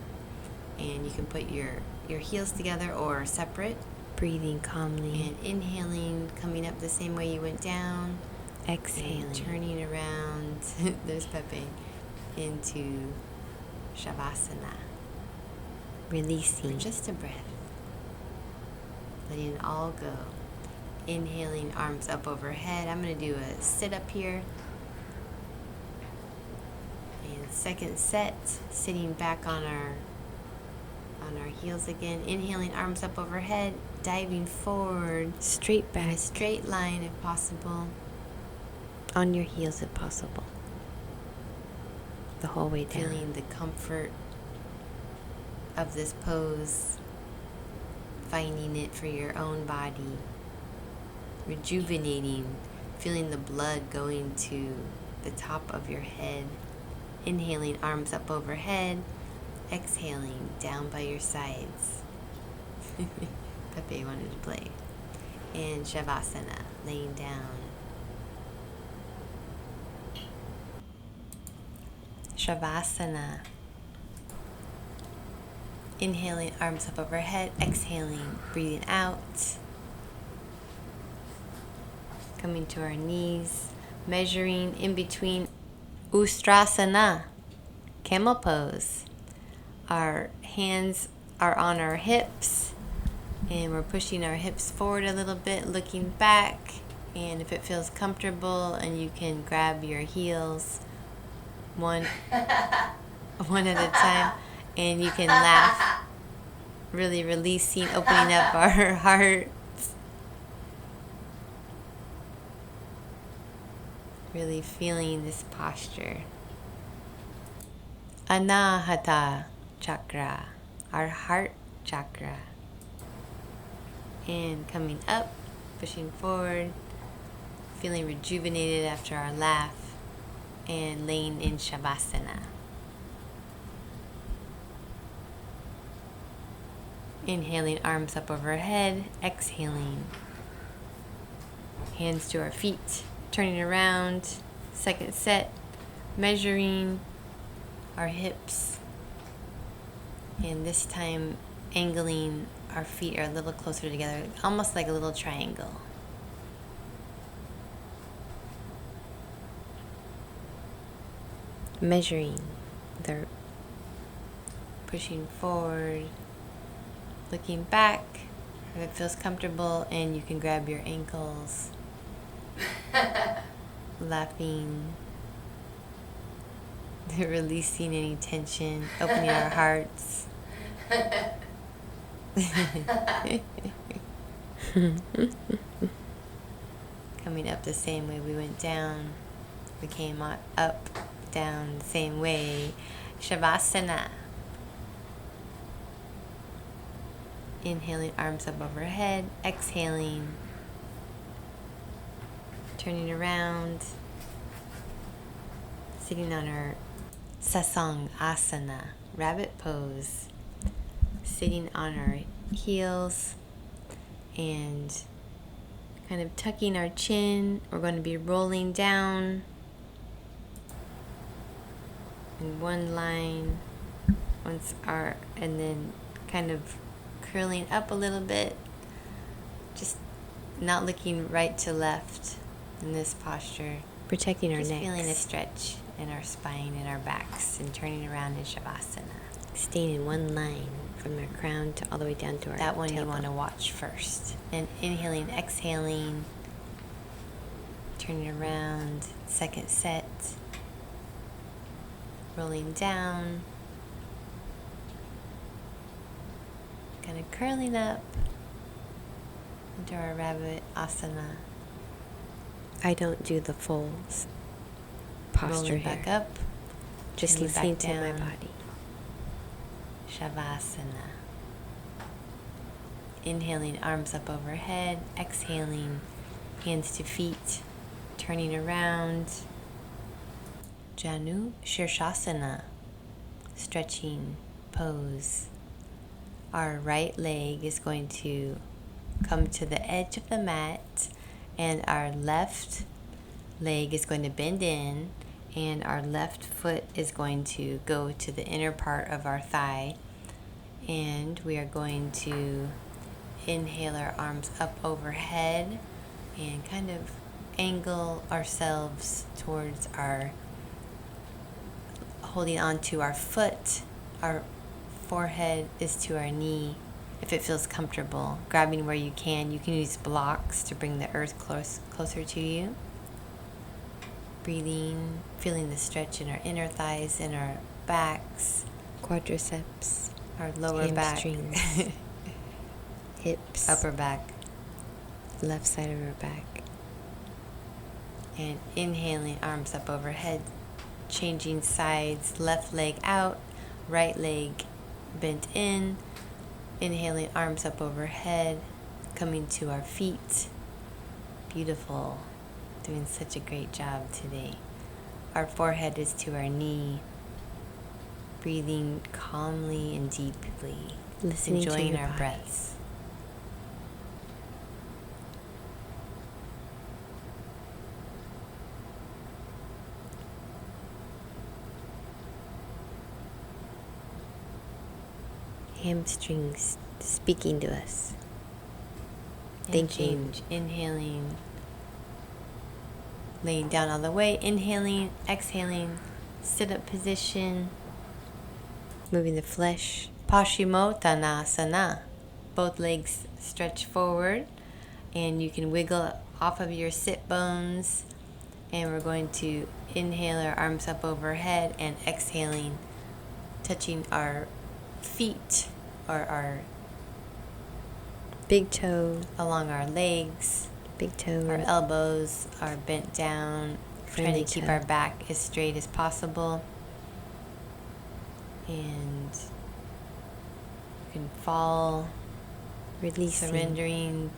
and you can put your heels together or separate. Breathing calmly. And inhaling, coming up the same way you went down. Exhaling. And turning around, there's Pepe, into Shavasana. Releasing. For just a breath. Letting it all go. Inhaling, arms up overhead. I'm going to do a sit-up here. And second set, sitting back on our heels again. Inhaling, arms up overhead. Diving forward. Straight In a back. straight line if possible. On your heels if possible. The whole way down. Feeling the comfort of this pose. Finding it for your own body. Rejuvenating. Feeling the blood going to the top of your head. Inhaling, arms up overhead. Exhaling, down by your sides. Pepe wanted to play. And Shavasana, laying down. Shavasana. Inhaling, arms up overhead. Exhaling, breathing out. Coming to our knees. Measuring in between Ustrasana. camel pose. Our hands are on our hips, and we're pushing our hips forward a little bit, looking back. And if it feels comfortable, and you can grab your heels one at a time, and you can laugh, really releasing, opening up our heart, really feeling this posture. Anahata chakra, our heart chakra. And coming up, pushing forward, feeling rejuvenated after our laugh, and laying in Shavasana. Inhaling, arms up overhead, exhaling. Hands to our feet, turning around, second set, measuring our hips, and this time angling our feet are a little closer together, almost like a little triangle. Measuring, they're pushing forward, looking back if it feels comfortable, and you can grab your ankles, laughing, releasing any tension, opening our hearts. Coming up the same way we went down. We came up, down the same way. Shavasana. Inhaling, arms up overhead. Exhaling. Turning around. Sitting on our Sasang Asana, rabbit pose. Sitting on our heels and kind of tucking our chin. We're going to be rolling down in one line, and then kind of curling up a little bit, just not looking right to left in this posture. Protecting our necks. Just feeling a stretch in our spine and our backs, and turning around in Shavasana. Staying in one line from our crown to all the way down to our That one tailbone. You want to watch first. And inhaling, exhaling, turning around, second set, rolling down, kind of curling up into our rabbit asana. I don't do the full posture rolling here. Back up, just listening to my body. Shavasana. Inhaling, arms up overhead. Exhaling, hands to feet, turning around. Janu Shirshasana, stretching pose. Our right leg is going to come to the edge of the mat, and our left leg is going to bend in, and our left foot is going to go to the inner part of our thigh. And we are going to inhale our arms up overhead and kind of angle ourselves towards holding on to our foot. Our forehead is to our knee. If it feels comfortable, grabbing where you can use blocks to bring the earth closer to you. Breathing, feeling the stretch in our inner thighs, in our backs, quadriceps, our lower hamstrings, back, hips, upper back, left side of our back. And inhaling, arms up overhead, changing sides, left leg out, right leg bent in. Inhaling, arms up overhead, coming to our feet. Beautiful. Doing such a great job today. Our forehead is to our knee. Breathing calmly and deeply. Listening, enjoying to our body. Breaths. Hamstrings speaking to us. Thinking. Inhaling, laying down all the way. Inhaling, exhaling, sit up position, moving the flesh. Paschimottanasana. Both legs stretch forward, and you can wiggle off of your sit bones. And we're going to inhale our arms up overhead and exhaling, touching our feet or our Big toe along our legs. Big toe. Our elbows are bent down, trying to keep our back as straight as possible. And you can fall, releasing, surrendering,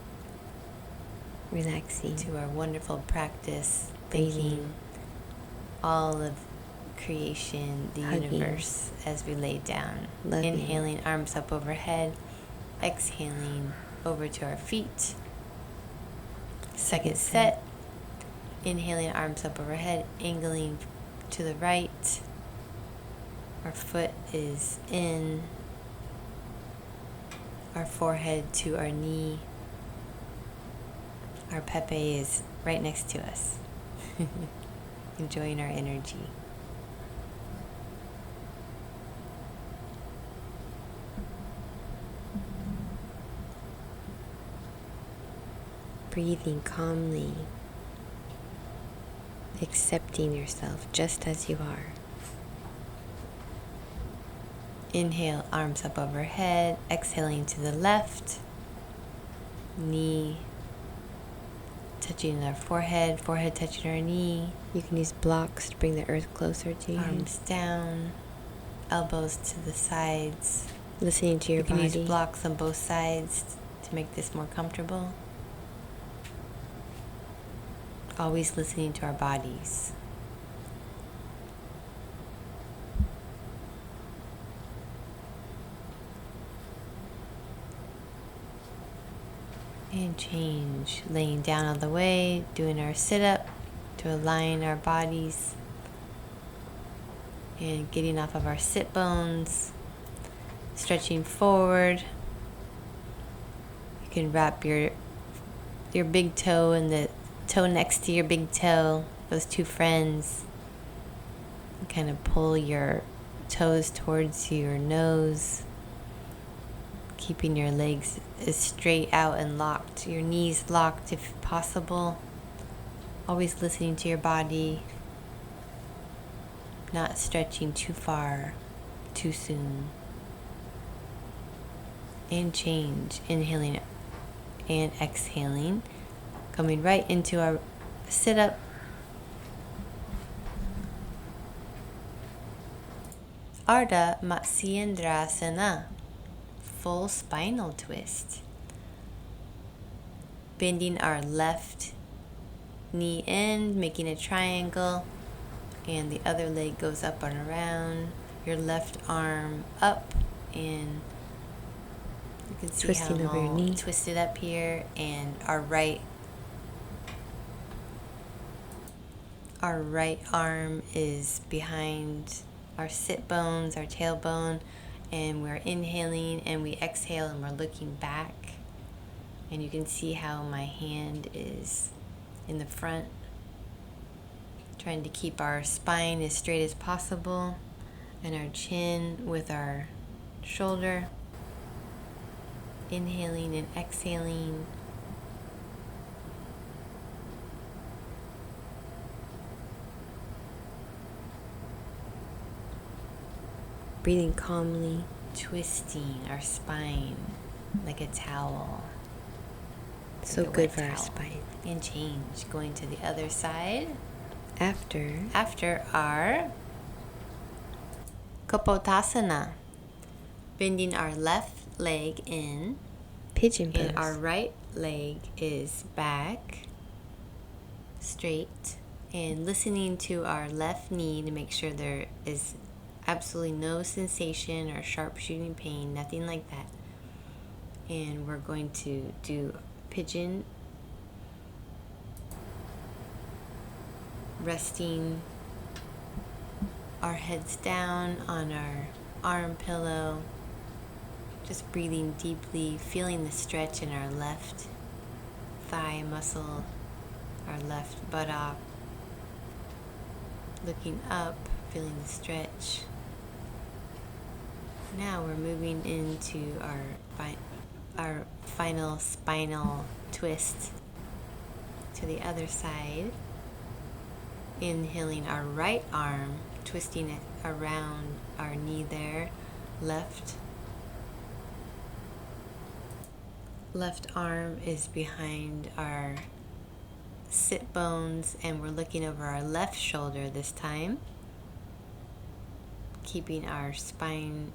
relaxing to our wonderful practice, breathing, thanking all of creation, the hugging, universe, as we lay down. loving. Inhaling, arms up overhead. Exhaling, over to our feet. Second set. Inhaling, arms up overhead, angling to the right. Our foot is in, our forehead to our knee. Our Pepe is right next to us, enjoying our energy. Breathing calmly, accepting yourself just as you are. Inhale, arms up overhead. Exhaling to the left. Knee touching our forehead, forehead touching our knee. You can use blocks to bring the earth closer to you. Arms down, elbows to the sides. Listening to your body. You can use blocks on both sides to make this more comfortable. Always listening to our bodies. And change. Laying down all the way, doing our sit-up to align our bodies. And getting off of our sit bones. Stretching forward. You can wrap your big toe and the toe next to your big toe, those two friends. And kind of pull your toes towards your nose, keeping your legs as straight out and locked, your knees locked if possible. Always listening to your body, not stretching too far, too soon. And change, inhaling and exhaling. Coming right into our sit-up. Ardha Matsyendrasana, full spinal twist. Bending our left knee in, making a triangle, and the other leg goes up and around. Your left arm up, and you can see Twisting how over your I'm all knee. twisted up here, and our right arm is behind our sit bones, our tailbone, and we're inhaling and we exhale and we're looking back. And you can see how my hand is in the front, trying to keep our spine as straight as possible and our chin with our shoulder. Inhaling and exhaling. Breathing calmly. Twisting our spine like a towel. So like a good wet for our towel. spine. And change. Going to the other side. After our Kapotasana. Bending our left leg in. pigeon pose. And our right leg is back, straight. And listening to our left knee to make sure there is absolutely no sensation or sharp shooting pain, nothing like that. And we're going to do pigeon, resting our heads down on our arm pillow, just breathing deeply, feeling the stretch in our left thigh muscle, our left buttock, looking up, feeling the stretch. Now we're moving into our final spinal twist to the other side. Inhaling our right arm, twisting it around our knee there. Left arm is behind our sit bones, and we're looking over our left shoulder this time, keeping our spine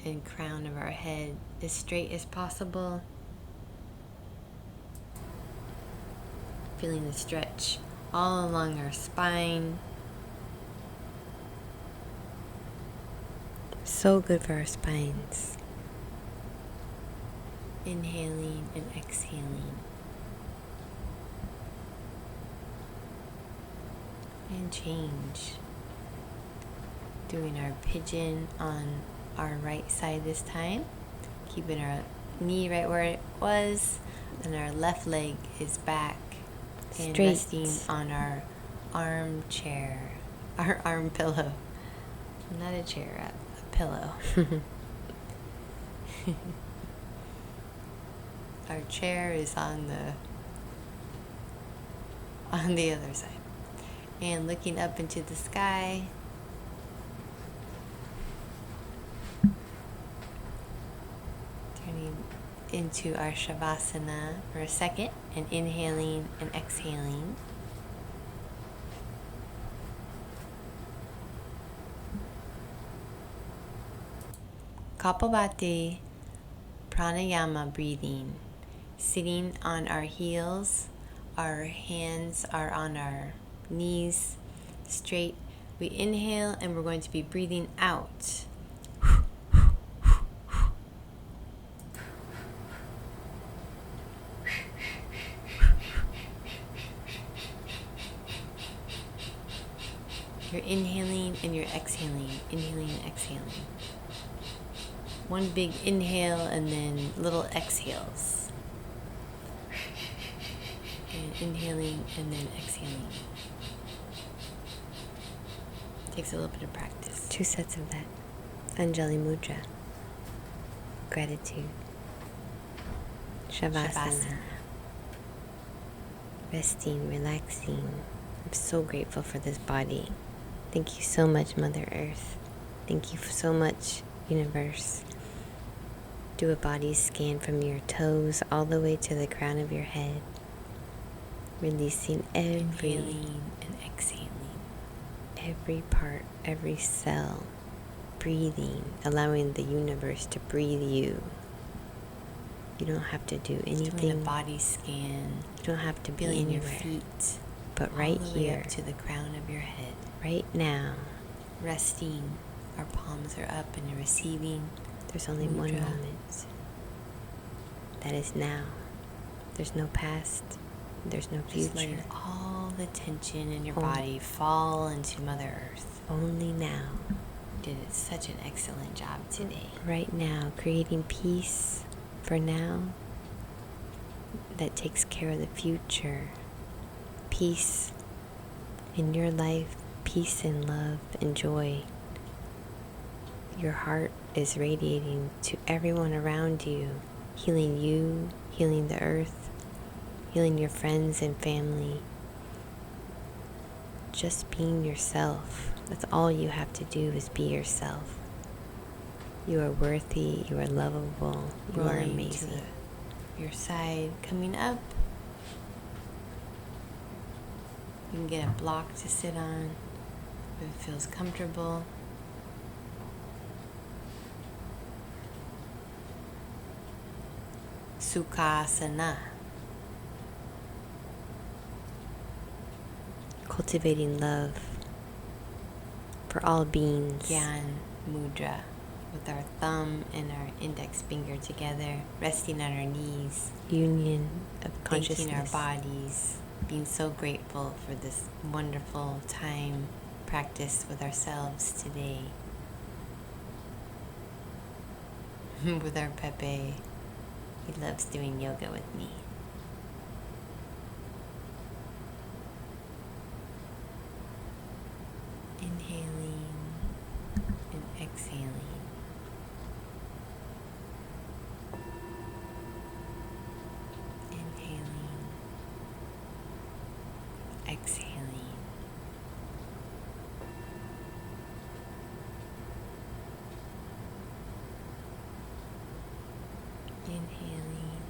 and crown of our head as straight as possible. Feeling the stretch all along our spine. So good for our spines. Inhaling and exhaling. And change. Doing our pigeon on our right side this time. Keeping our knee right where it was. And our left leg is back. And Straight. resting on our armchair. Our arm pillow. Not a chair, a pillow. Our chair is on the other side. And looking up into the sky. Turning into our Shavasana for a second, and inhaling and exhaling. Kapalabhati pranayama breathing. Sitting on our heels, our hands are on our knees, straight. We inhale and we're going to be breathing out. You're inhaling and you're exhaling, inhaling and exhaling. One big inhale and then little exhales. And inhaling and then exhaling. Takes a little bit of practice. 2 sets of that. Anjali Mudra. Gratitude. Shavasana. Resting, relaxing. I'm so grateful for this body. Thank you so much, Mother Earth. Thank you so much, Universe. Do a body scan from your toes all the way to the crown of your head. Releasing Inhaling and exhaling. every part, every cell. Breathing, allowing the universe to breathe you. You don't have to do anything. Doing a body scan. You don't have to be Feeling anywhere. your feet. But right all the way here, up to the crown of your head. right now, Resting. Our palms are up and you're receiving. there's only one Mudra. moment. That is now. There's no past. There's no Just letting future. all the tension in your Only- body fall into Mother Earth. Only now. You did such an excellent job today. Right now, creating peace for now that takes care of the future. Peace in your life, peace and love and joy. Your heart is radiating to everyone around you, healing you, healing the earth, healing your friends and family. Just being yourself. That's all you have to do is be yourself. You are worthy, you are lovable, you are Rolling to amazing. your side, coming up. You can get a block to sit on if it feels comfortable. Sukhasana. Cultivating love for all beings. Gyan Mudra. With our thumb and our index finger together, resting on our knees, Union of thanking our consciousness. bodies, being so grateful for this wonderful time practice with ourselves today. With our Pepe. He loves doing yoga with me. Inhaling and exhaling. exhaling. Inhaling,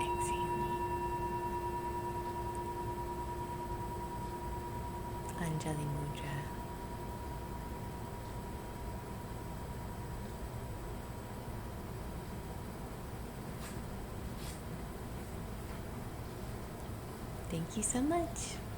exhaling. Anjali Mudra. Thank you so much.